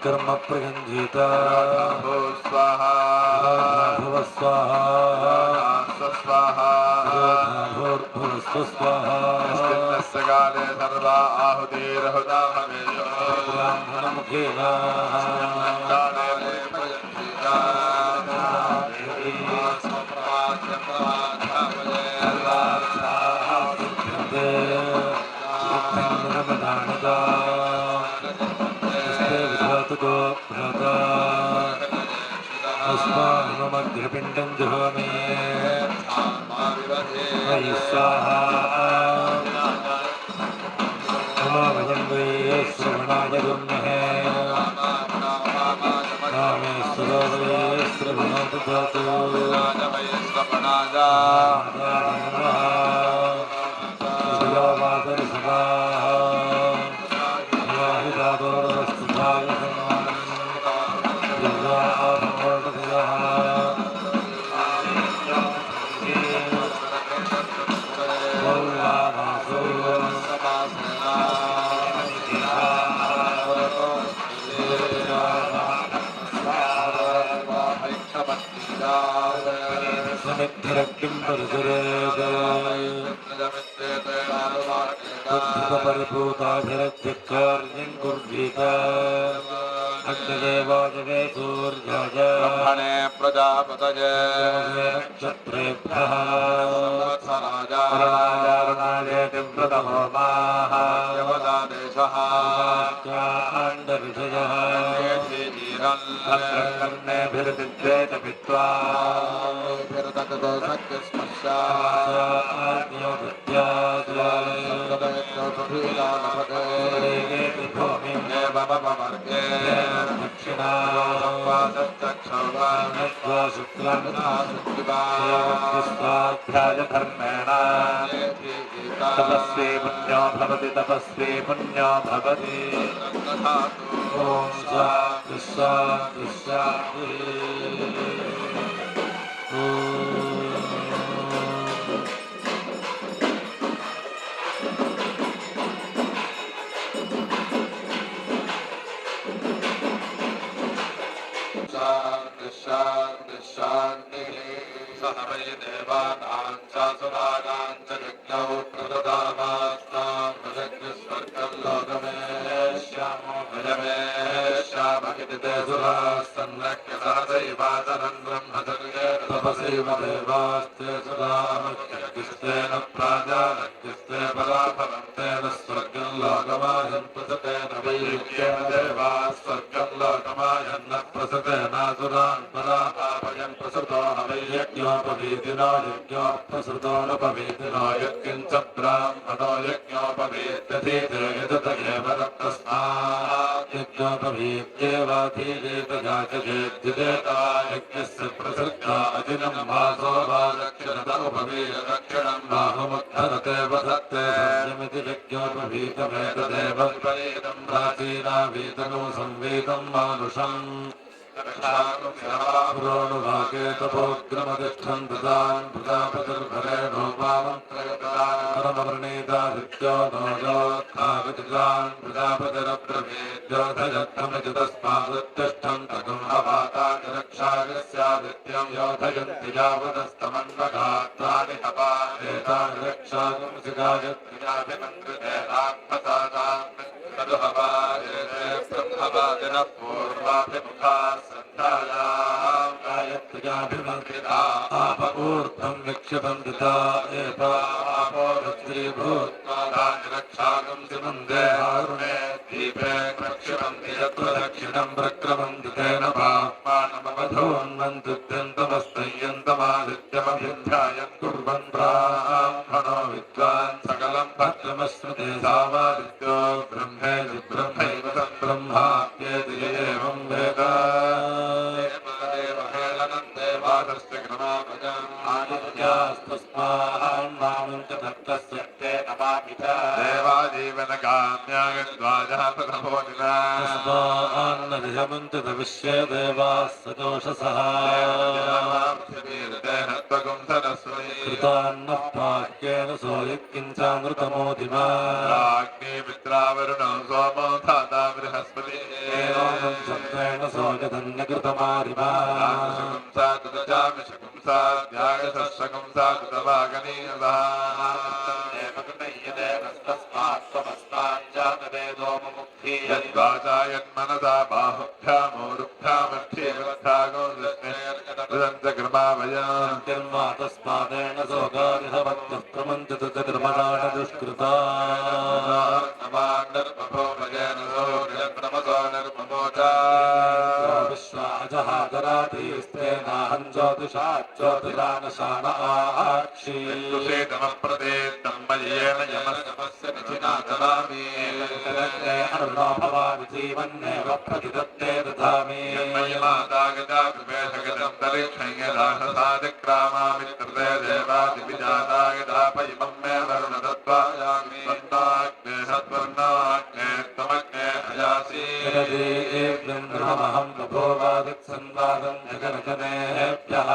Speaker 2: कर्म प्रगन्धीता भुव स्वाहा भूर्भुवस्व स्वाहा
Speaker 1: सर्वा आहुतिरहुता
Speaker 2: ब्राह्मणमुखेन अस्माभिमग्रपिण्डं जुहोमि मयि स्वाहा नमोऽयं वै श्रवणाय गुण्महे नामे सदा वै श्रवणो ददातु समिद्धरक्तिं परिपूताभिरक्तिकार्यं कुर्वीत अग्निदेवाजवे सूर्याय
Speaker 1: ब्रह्मणे प्रजापतये
Speaker 2: नक्षत्रेभ्यः
Speaker 1: अरुणाय प्रथमो माः यवदादेशः
Speaker 2: ऋषयः कर्णेभिर्दिद्वेत पित्वा
Speaker 1: तपस्वी पुण्यो भवति तपस्वी पुण्यो भवति
Speaker 2: ॐ शान्ति शान्ति शान्ति
Speaker 1: शान्ति शान्ति शान्तिः सह वै देवानां च सुराणां च यज्ञौ प्रददामास्तां भजग्स्वर्गं लोकमेष्यामो भजमेष्यामहिति ते सुराः सन्नक्य सहसैवाचरन् ब्रह्मचर्ये तपसैव देवास्ते सुरामह्यग्निस्तेन प्राजानग्निस्ते पराफलं तेन स्वर्गं लोकमायन् प्रसतेन वैयुज्येन देवाः स्वर्गं लोकमायन्न प्रसतेनासुरान् परापापयन् प्रसृतो हवैयज्ञोपवीतिनो यज्ञोपसृतोऽनुपवीतिनो यत्किञ्च ब्राह्मणो यज्ञोपवीत्यधीते यजत एव तस्मात् यज्ञोपवीत्येवाधीयेत याचयेद्युदेता यज्ञस्य प्रसृता अजिनं भासो वा दक्षिणत उपवीय दक्षिणं बाहुमुद्धरते वधत्ते सत्यमिति यज्ञोपवीतमेतदेव विपरीतं प्राचीनावीतनो संवीतं मानुषम् पुरोनुभागे तपोग्रमतिष्ठन् ददान् प्रजापतिर्भरेणोपामन्त्रयतान्वृणीतादित्यो नोजोत्थागतिदान् प्रजापतिरब्रवीद्योधयत्थमिति तस्मादुत्तिष्ठन् तगुम् अवातानि रक्षागस्यादित्यं योधयन्ति यावदस्तमन्वगात्राणि हवानेतानि रक्षागंसि गायत्र्याभिमन्त्रितेनात्मसादान् तदुहवायेते ब्रह्मवादिनः पूर्वाभिमुखा सन्धायां गायत्र्याभिमन्त्रिता आप ऊर्ध्वं विक्षिपन्दिता एव आपो रुद्रीभूत्वा तानि रक्षागंसि मन्दे हारुणे दीपे प्रक्षिपन्ति यत्र दक्षिणं प्रक्रमन्ति तेन पाप्मानमवति वधून्वन्तुत्यन्तमस्तयन्तमादित्यमभिध्यायन् कुर्वन् ब्राह्मणो विद्वान् सकलं भद्रमश्नुते सावादित्यो ब्रह्मेति ब्रह्मैव तद्ब्रह्माप्येति य एवं वेद देवादेवहेलनं देवादस्य क्रमापजम् आदित्यास्तस्मान्नामं च दत्तस्य ते नमामि च देवाजीवनकाम्यागद्वाजः प्रथमोदिना
Speaker 2: तस्मान्नधिगमं च दविश्ये देवाः सजोषसः कृतान्नः पाक्येन सोऽयत्किञ्चामृतमोदिमा
Speaker 1: अग्निमित्रावरुणो सोमो धाता बृहस्पति
Speaker 2: एवं शब्देन सोऽयदन्यकृतमारिमा
Speaker 1: शकुंसा तुदचामि शकुंसा ध्यायशकुंसा तुदवागनीयः यद्वाचा यन्मनसा बाहुभ्यामोरुभ्यामर्थ्येवत्थागो दृष्टेर्कृमावया
Speaker 2: तस्मादेन सोगादिहवत्यस्त्रमञ्चत च निर्मलाणदुष्कृता विश्वाजहादराधीस्तेनाहं ज्योतिषाज्योतिरानशान आक्षीतमप्रदेत्तं मय्येन यमस्य निचिनाचरामि अनुर्नो भवामि जीवन्नेव प्रतिदत्ते दधामि
Speaker 1: मयि माता गता विवेशगतं तरिक्षयदाससादिक्रामामि कृते देवादिविजाता गता पयिमं मे वरुण दत्त्वायामि सन्नाग्ने सत्वर्णाग्ने त्वमग्ने अयासि
Speaker 2: ब्रह्महं बभोवादित्संवादं जगनजनेभ्यः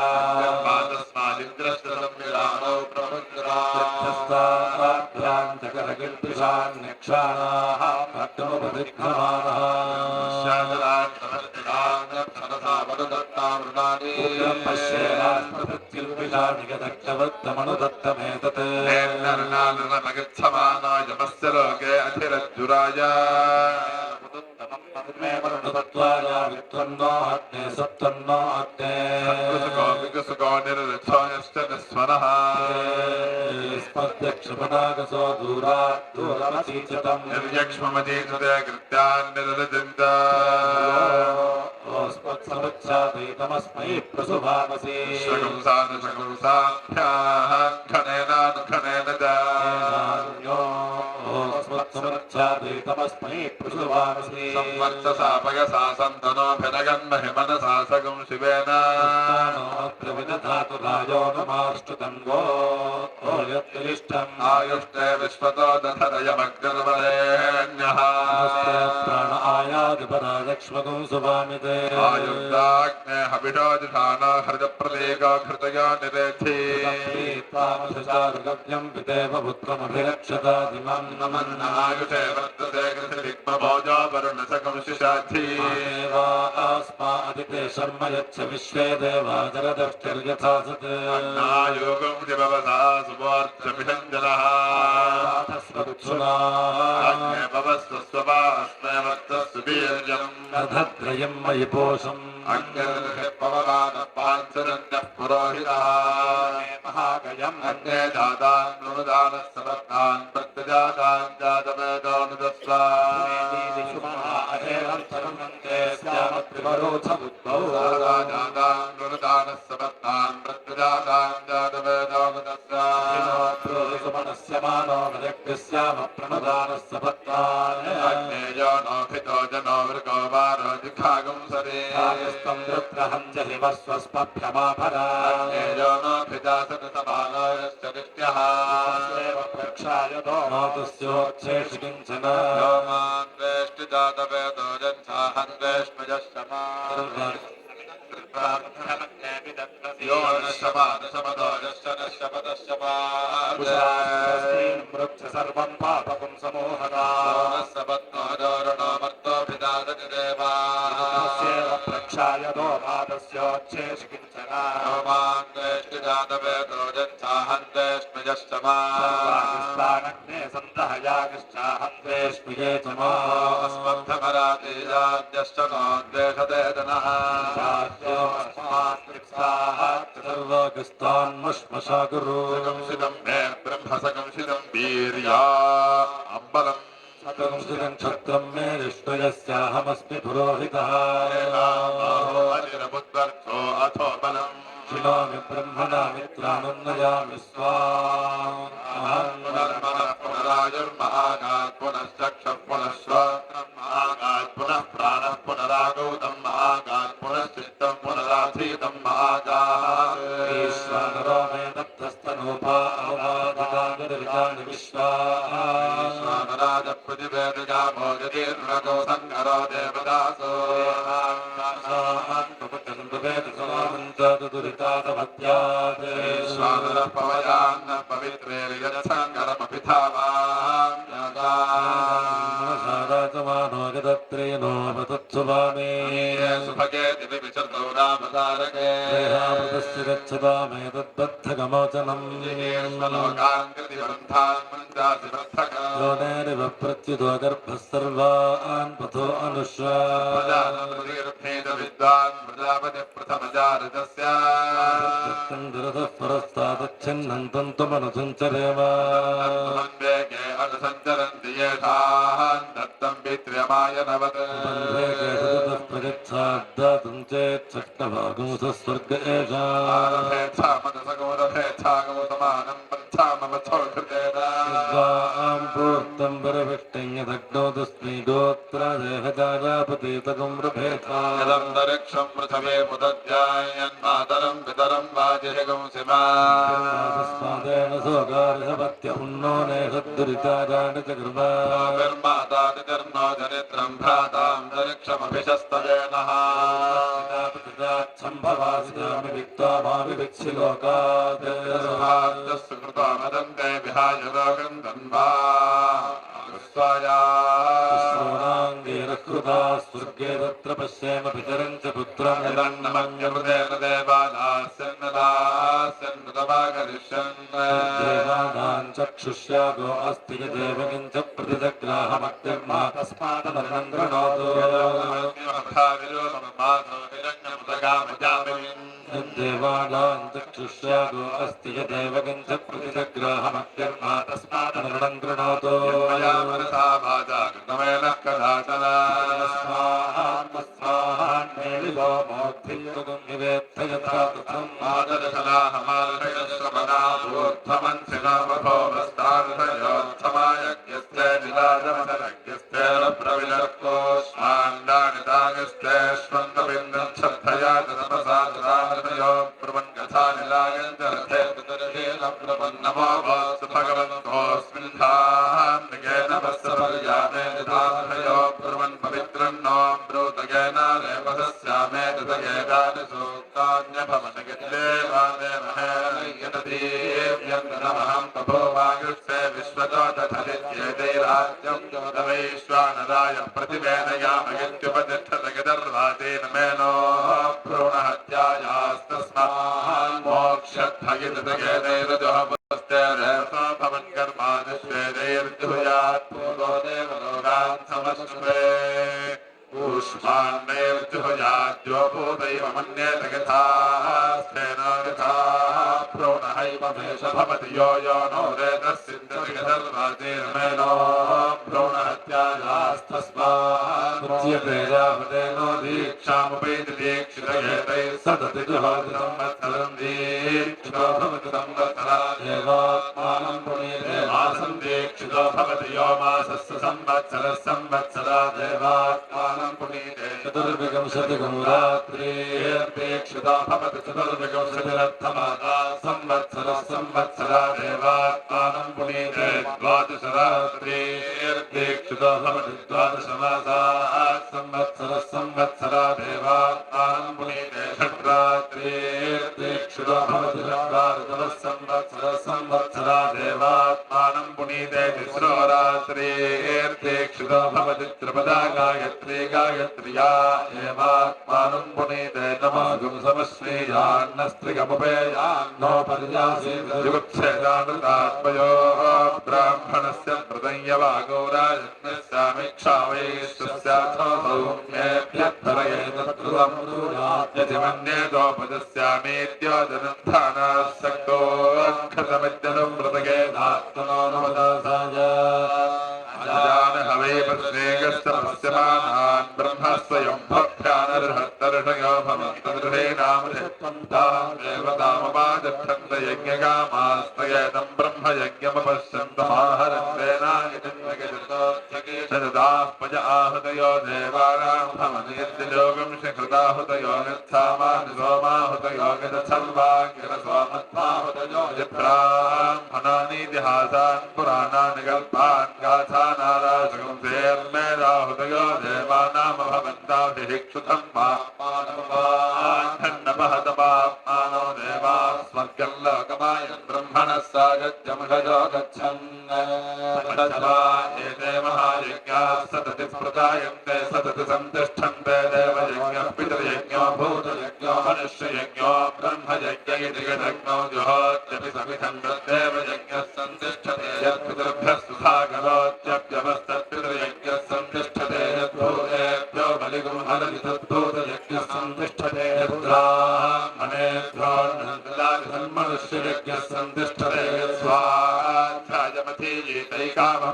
Speaker 1: तस्मादिन्द्रस्तमिलानौ
Speaker 2: प्रमुद्राभ्यां जगरगिर्पिशान्यक्षाणाः भक्तमुपदिग्धमानः पश्येनास्मृत्युर्पिशानिगदग्धवत्तमनुदत्तमेतत्
Speaker 1: यमस्य लोके अधिरज्जुराय
Speaker 2: वित्वन्नो अग्ने सत्वन्नो अग्ने
Speaker 1: विकसुको निरक्षोयश्च निस्वनः
Speaker 2: स्पर्धक्षपनागसो दूरात् दूरमतीचितम्
Speaker 1: निर्यक्ष्ममतीचते कृत्यान् निरलजिन्त
Speaker 2: स्मत्समुच्छादयितमस्मै प्रसुभामसि
Speaker 1: शकुंसानुशकुंसाभ्याः खनेनानुखनेन च
Speaker 2: स्मत्समुच्छादयितमस्मै प्रसुभामसि
Speaker 1: संवर्चसा पयसा सन्तनोऽभिनगन्महि मनसा सगं शिवेन
Speaker 2: प्रविदधातु राजो नमाष्टुतन्वो यत्तिष्ठम्
Speaker 1: आयुष्टे विश्वतो दधरयमग्निर्वरेण्यः
Speaker 2: प्राण आयादिपरालक्ष्मगुं सुभामिते
Speaker 1: आयुर्दाग्ने हविषोजिषाणो हृदप्रतीको घृतयो निरेद्धि
Speaker 2: त्वामशचारुगव्यं पितेव पुत्रमभिरक्षतादिमं
Speaker 1: नमन्नायुषे वर्तते कृतिरिक्मभोजो वरुणसकं शिशाद्धि
Speaker 2: देवास्मादिते शर्म यच्छ विश्वे देवा जगदष्टिर्यथा सत्
Speaker 1: अन्नायोगं दिववसा सुवोर्चमिषञ्जनः
Speaker 2: स्वरुत्सुना
Speaker 1: अग्ने भवस्तु स्ववास्मे वर्तस्तु वीर्यम्
Speaker 2: रथत्रयं मयि पोषम्
Speaker 1: अग्निर्पवमानपाञ्चरन्यः पुरोहितः
Speaker 2: महागयम्
Speaker 1: अग्ने जातान् नुदानः समर्थान् प्रत्यजातान् जातवेदोनुदस्वा जातान् नुदानः समर्थान् प्रत्यजातान् जातवेदोनुदस्वा
Speaker 2: सुमनस्य मानो नयज्ञस्याम प्रणदानस्य भक्तान्
Speaker 1: अग्नेयो नोभितो जनो वृको वारो जिखागुं सदे
Speaker 2: स्तम् रुद्रहं च हिमस्वस्पभ्यमाभरा
Speaker 1: अग्नेयो नोभिता सतसमानोयश्च नित्यः
Speaker 2: प्रक्षाय दोमातुस्योच्छेषु किञ्चन
Speaker 1: योमान् वेष्टि जातवेदो जन्साहन्वेष्मयश्चमा यो नश्यमानशमदोजश्च
Speaker 2: मृक्ष सर्वं पापकं समोहदा
Speaker 1: सपत्नोजोरणोमर्तोभिदादजदेवा
Speaker 2: प्रक्षाय दोमातस्योच्छेषु किञ्चन
Speaker 1: योमान् वेष्टि जातवेदो जन्साहन्वेष्मयश्चमा
Speaker 2: ग्ने सन्तहयागश्चाहन्वेष्मिये च मा
Speaker 1: अस्मद्धमरातीजाद्यश्च नोद्वेषदेदनः
Speaker 2: सर्वागस्तान्मुष्मशा गुरु
Speaker 1: सकंसितं मे ब्रह्मसकंसितं वीर्या अम्बलम्
Speaker 2: संस्कृतं क्षत्रं मे विष्णुयस्याहमस्मि पुरोहितः
Speaker 1: अनिरमुद्वर्तो अथो बलम्
Speaker 2: शिवामि ब्रह्मणा मित्रानुन्नयामि स्वाहा
Speaker 1: पुनर्मनः पुनरायुर्महागात् पुनश्चक्षुः पुनः श्रोत्रम् महागात् पुनः प्राणः पुनरागौतम् महागात् पुनश्चित्तम् पुनराधीतम् महागात्
Speaker 2: ईश्वरो मे दत्तस्तनूपा अनुवादितानि विश्वा
Speaker 1: ईश्वराजप्रतिवेदयामो यदीर्णको सङ्गरो देवदासो ईश्वरः पवयान्न पवित्रेर्यच्छङ्करमभिधावामि सुभगे दिवि विचर्तौ रामतारके
Speaker 2: गच्छता मे तद्बद्धकमोचनम्
Speaker 1: लोकान् कृतिबन्धान् मञ्जासि बद्धका
Speaker 2: योनेरिव प्रत्युतो गर्भः सर्वान् पथो अनुष्वा
Speaker 1: विद्वान् प्रजापति प्रथमजारदस्य
Speaker 2: परस्तादच्छिन्नन्तम् त्वमनुसञ्चरेम
Speaker 1: वेगे अनुसञ्चरन्ति येषान् दत्तम् पित्र्यमायनवत्
Speaker 2: प्रगच्छाद्दातुम् चेत् षष्टभागुंसः स्वर्ग एषा
Speaker 1: फेच्छामदसगोदफेच्छागमसमानम् पन्थामवथो कृतेन
Speaker 2: पूर्तम् परविष्टञ्यदग्नौ तस्मै गोत्रदेहजायापतीतकम् रभेथा
Speaker 1: यदन्तरिक्षम् पृथिवे मुदज्जायन्मातरम् पितरम् वाजिहिगुंसिमा
Speaker 2: तस्मादेन सोगारिहपत्य उन्नो नेषद्दुरिताराणि च कृपा
Speaker 1: कर्मादादिकर्णो जनित्रम् भ्रातान्तरिक्षमभिशस्तवेनः
Speaker 2: सम्भवास्यामि विक्त्वा मामि विक्षिलोकात्
Speaker 1: सुकृतो मदन्ते विहाय रोगम् धन्वा
Speaker 2: श्रोणाङ्गेरकृता स्वर्गे तत्र पश्येम पितरम् च पुत्रम्
Speaker 1: निरन्नमन्यकृतेन देवादास्यन्नदास्यन्नदवाकरिष्यन्
Speaker 2: देवानाम् चक्षुष्यागो अस्ति यदेव किञ्च प्रतिदग्राहमग्निर्मा तस्मादमरणम् गृणोतु देवानाम् चक्षुष्यागो अस्ति यदेव किञ्च प्रतिदग्राहमग्निर्मा तस्मादमरणम् गृणोतु
Speaker 1: देवतामपादिष्ठन्त यज्ञकामास्तयेदं ब्रह्मयज्ञमपश्यन्तमाहरन्तेनायजन्मगजतोत्सदाः पज आहुतयो देवानां भवन्यद्योगं शिखृताहुतयो यत्सामानि सोमाहुतयो यत्सर्वाङ्गिरसोमत्वाहुतयो ब्राह्मणानीतिहासान् पुराणानि कल्पान् गाथानाराशकं सेर्मेदाहुतयो देवानामभवन्ताभिक्षुतं मानवहतपाप्मानो देवाः स्वर्गं लोकमायं ब्रह्मणः सागत्यमषजो गच्छन् एते महायज्ञाः सतति प्रजायन्ते सतति सन्तिष्ठन्ते देवयज्ञः पितृयज्ञो भूतयज्ञो मनुष्ययज्ञो ब्रह्मयज्ञ इति यज्ञो जुहोत्यपि समिधं तद्देवयज्ञः सन्तिष्ठते यत्पितृभ्यः सुधा करोत्यप्यवस्तत्पितृयज्ञः सन्तिष्ठते यद्भूतेभ्यो बलिगुं हरति तद्भूतयज्ञः सन्तिष्ठते यद्ब्राह्मणेभ्यो मनुष्ययज्ञः सन्तिष्ठते यत्स्वाध्यायमधीयेतैकामः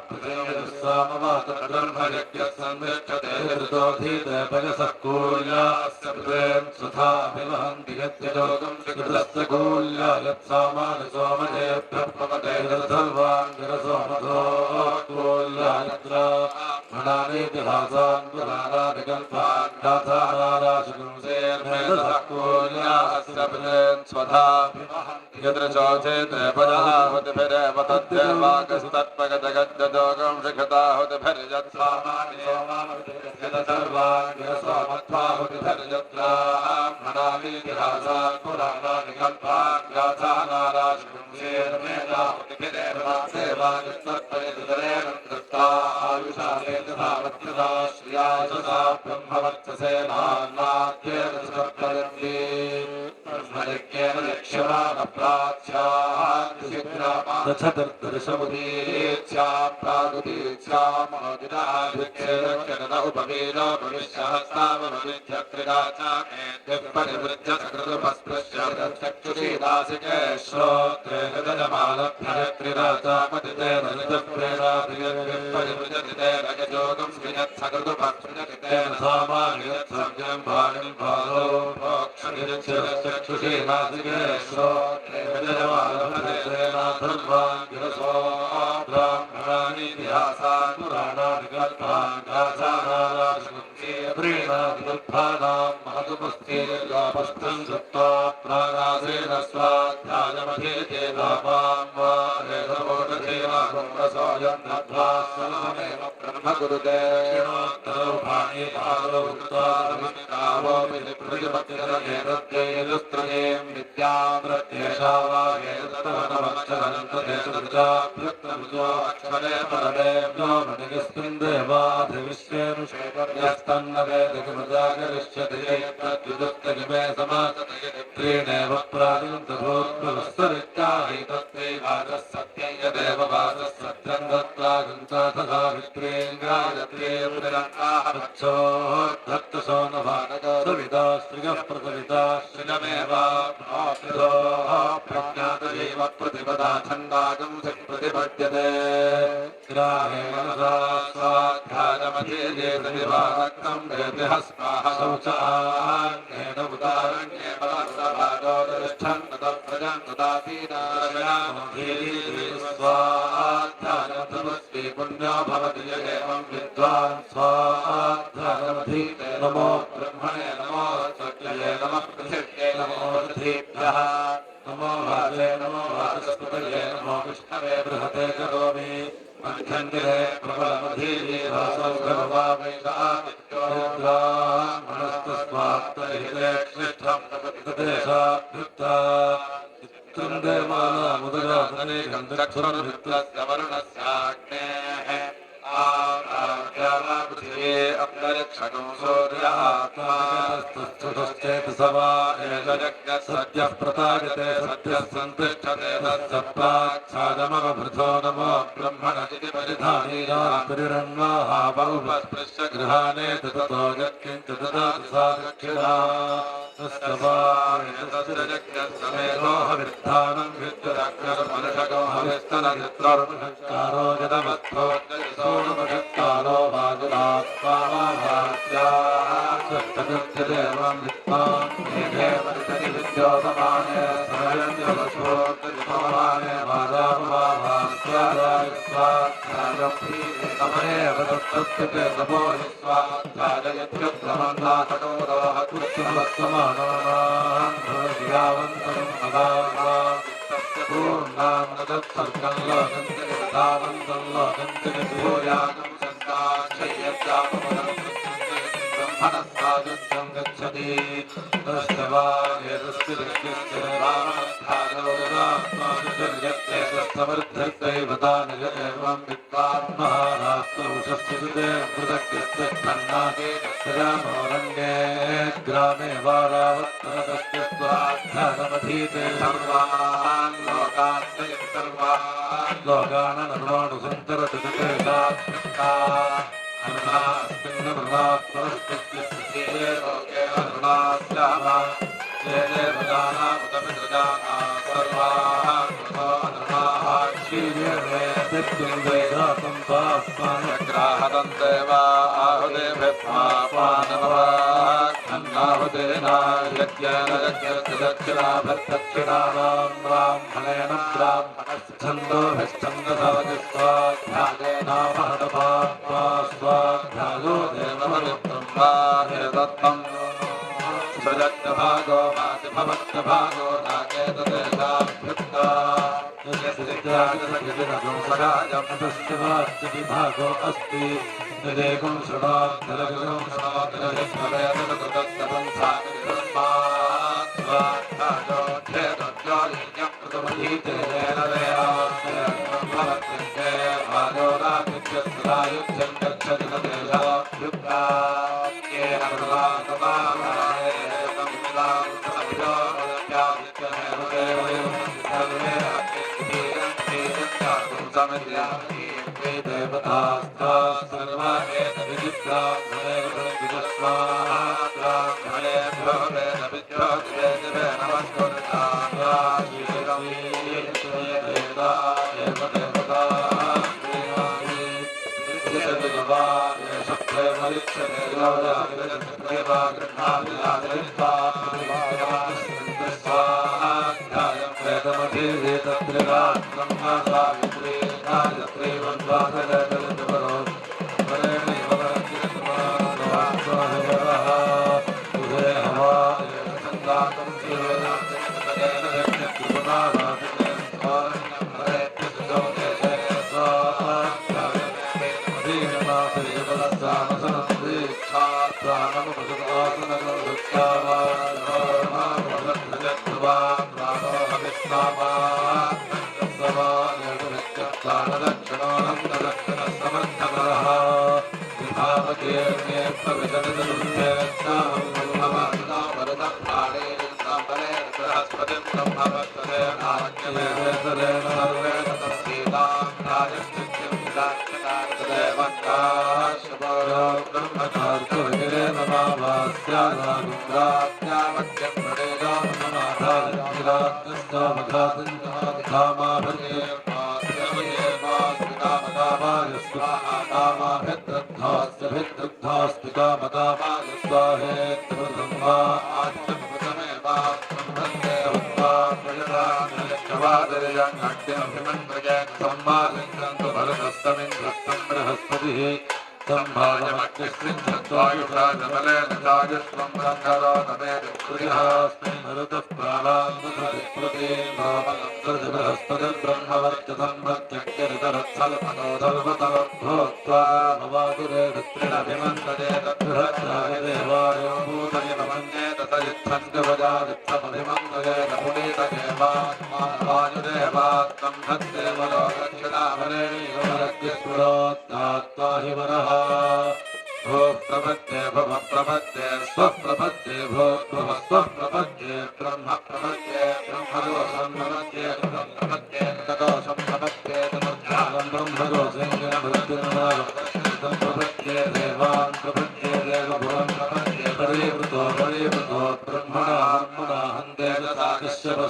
Speaker 1: ब्रह्मयज्ञः सन्तिष्ठते यदोधीते भजसः कूल्यास्य प्रेम सुधाभिवहन्ति यद्योगं श्रीकृतस्य कूल्या यत्सामानि सोमजेभ्यः पवते यत्सर्वाङ्गिरसोमधो कूल्या यत्र मनानीतिहासान् पुराणादिकल्पान् गाथानाराशकं सेर्मेधसः कूल्यास्य प्रेम स्वधाभिवहन्ति यत्र चोचेते पदाहुतिभिरेव तद्देवाकस्तत्पगजगज्जयोगं श्रीकृताहुतिभिर्यत्सामानि सर्वाङ्गिरसोमत्वाहुतिभिर्यत्राह्मणानीतिहासान् पुराणानि कल्पान् गाथानाराशकं सेर्मेधाहुतिभिरेव तद्देवाकस्तत्पगजगज्जयोगं दृष्टा आयुषा वेदधावत्यदा श्रियायसा ब्रह्मवर्चसेनान्नाद्येन सत्पयन्ति ब्रह्मयज्ञेन यक्ष्यमाणप्राच्यादिसिद्धादर्शमुदीच्या प्रागुदीच्या मोदिनाभिक्षेदक्षण उपवीरो भविष्यहस्तावमविध्यक्रिया च परिवृज्य सकृतुपस्पृश्य चक्षुषी दासिके श्रोत्रे हृदयमालभ्यक्रिराचापतितेन निजप्रेणाभियद्विपरिवृजति तेन गजोगं स्मियत्सकृतुपस्पृजति तेन सामानि यत्सर्गं भागं भालो भोक्षनिजक्षुषी नासिके श्रोत्रे हृदयमालभ्यक्रितेन धर्माङ्गिरसो ब्राह्मणानीतिहासान् पुराणानि कल्पान् गाथानाराशकं प्रीणादिकल्पानां महदुपस्थेयापस्थं दत्त्वा प्राणासेन स्वाध्यायमधीते लाभां वा रेधवोढधेवागुंरसोऽयं दद्ध्वा स्वमेव ब्रह्मगुरुते क्षिणोत्तरौभाणि पादौक्तादमितावोऽपि प्रतिपत्तिरनेतद्वेदुस्त्रयें विद्यां प्रत्येषा वा वेदस्तवनमक्षरं तदेतुर्जाभ्युक्तमुजो अक्षरे परमेभ्यो मणिस्मिन् देवाधिविश्वेनुषेपर्यस्तन्न वेदकिमजागरिष्यति प्रत्युदुक्तगिमे समासतयत्रीणेव प्राणिन्तभूत्वस्तरित्याहितत्वैवाचः सत्यं यदेव वाचः सत्यं दत्त्वा गन्ता तथा विप्रेङ्गायत्रीन्द्ररङ्गाः वत्सोद्धत्तसो न भानक सविता स्त्रियः प्रसविता श्रियमेवाप्नोतितो प्रज्ञातयैव प्रतिपदा छन्दागं प्रतिपद्यते ग्रामे मनसा स्वाध्यायमधीयेत विभागं वेति हस्ताः शौचान्येन उदारण्ये परस्सभागोदरिष्ठं ततप्रजं तदापीनारयामधीयेति स्वाध्यायमधुस्वी पुण्यो भवति य एवं विद्वान् स्वाध्यायमधीते नमो ब्रह्मणे नमो सत्यये नमः पृथिव्ये नमो पृथिव्यः नमो वाचे नमो वाचस्पतये नमो विष्णवे बृहते करोमि मध्यन्दिरे प्रबलमधीये भासौघवावैषादित्योद्रामणस्तस्वात्तहिते श्रेष्ठं तदेशाभ्युक्ता इत्युन्देवाना मुदगाधने गन्धक्षुरभित्तस्य वरुणस्याग्नेः पृथिवी अन्तरिक्षकं सूर्यः आत्मास्तस्थुतश्चेतसवा एष यज्ञः सद्यः प्रतागते सद्यः सन्तिष्ठते तस्य प्राच्छादमवभृतो नमो ब्रह्मणदिति परिधानीनान्तरिरण्वाहा बहुपस्पृश्य गृहाणेत ततो यत्किञ्च ददाति सा दक्षिणा तस्य यज्ञस्य मेधो हविर्धानं विद्युदग्निर्मनुषको हविस्तनचित्रोर्मषत्कारो यदमस्थो सोऽनुमषत्कारो वाजुरात्मा भास्याः सप्तकृत्यदेवं विद्वान् मेधे परितरि योतमाने सर्वयन्त्रवशोत्तरिपवमाने मादापवाभास्यादायित्वा तमनेव तत्तस्यते तपोहिस्वा ध्यायत्युत्तमन्दातटोरोह कृष्णवत्समानानान् भवदियावन्तम् अगावा पूर्णां नदत्सर्गं लोकन्तिनितावन्तं लोकन्तिनिभूयागं सन्ताक्षय्यस्यापमनं ब्रह्मणस्तायुज्यं गच्छति तस्य वा एतस्य दृश्यस्य रामनन्धानोदात्मानुजर्यते समर्थदैवतानिज एवं विद्वान् महाराष्ट्रौषस्य कृते मृतकृत्य खन्नादे रामोरण्ये ग्रामे वारावत्तरतस्य स्वाध्यानमधीते सर्वान् लोकान् सर्वान् लोकाननुसन्तरतते सात्विका स्वाध्यायो देवहरिब्रह्माहेतत्तम् सृजत्यभागो मातिभवत्यभागो नागेतदेशाभ्युक्ता विभागो अस्ति यदेकं शृणोत्तरगुणं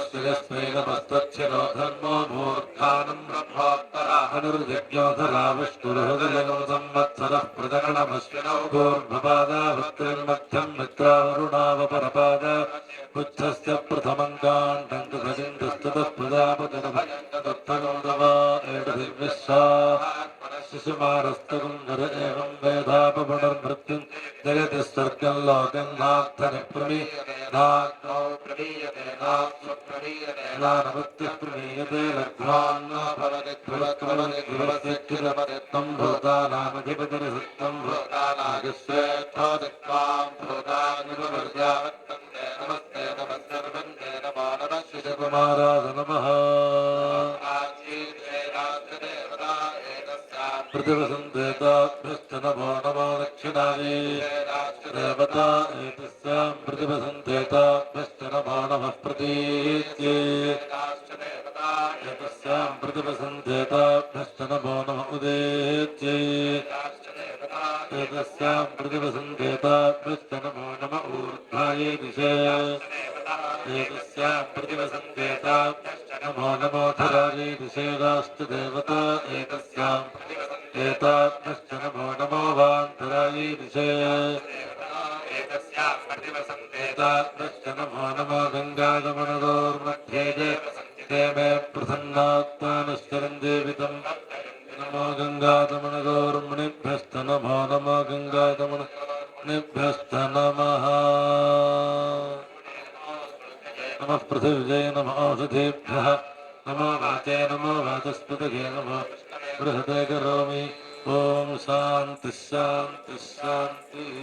Speaker 2: नमस्य यस्मै नमस्तच्छिरो धर्मो मूर्धानं ब्रह्मोत्तरः अनुर्यज्ञोधरा विष्णुर्हृदयं संवत्सरः प्रजननमश्विनौ पूर्वपादावृत्तिर्मध्यं मित्रावरुणावपरपाद पुच्छस्य प्रथमं काण्डं गजन्दस्ततः प्रजापतिर्भयन्तदत्तगौरव एडभिर्विश्वा शिशुमारस्तकं नर एवं वेदापपुनर्मृत्युं जगति स्वर्गं लोकं नार्थनिप्रमीयते नाग्नौ प्रमीयते नात्स्वप्रमीयते नानवत्यः प्रमीयते लघ्वान्न भवति ध्रुवस्त्वमति ध्रुवस्यच्युतपतित्वं भूतानामधिपतिर्हृत्वं भूतानागस्वेत्थोदित्वां भूतानुपवर्यावत्तन्ते नमस्ते नमस्ते वन्दे नमो नमः शिशुकुमाराय नमः प्रतिवसन्तेताभ्यश्च नमो नमो दक्षिणायै देवता एतस्यां प्रतिवसन्तेताभ्यश्च नमो नमः प्रतीत्यै एतस्यां प्रतिवसन्तेताभ्यश्च नमो नमः उदेत्यै एतस्यां प्रतिवसन्तेताभ्यश्च नमो नमः ऊर्ध्वायै दिशे एतस्यां प्रतिवसन्तेताभ्यश्च नमो नमोऽधरायै दिशेदाश्च देवता एतस्याम् एताभ्यश्च नमो नमो वान्तरायै दिशे एताभ्यश्च नमो नमो गङ्गागमनयोर्मध्ये ते मे प्रसन्नात्मानश्चरन् देवितम् नमो गङ्गागमनयोर्मुनिभ्यश्च नमो नमो गङ्गागमनमुनिभ्यश्च नमः नमः पृथिव्यै नमः औषधेभ्यः नमो वाचे नमो वाचस्पतये नमो बृहते करोमि ॐ शान्तिः शान्तिः शान्तिः।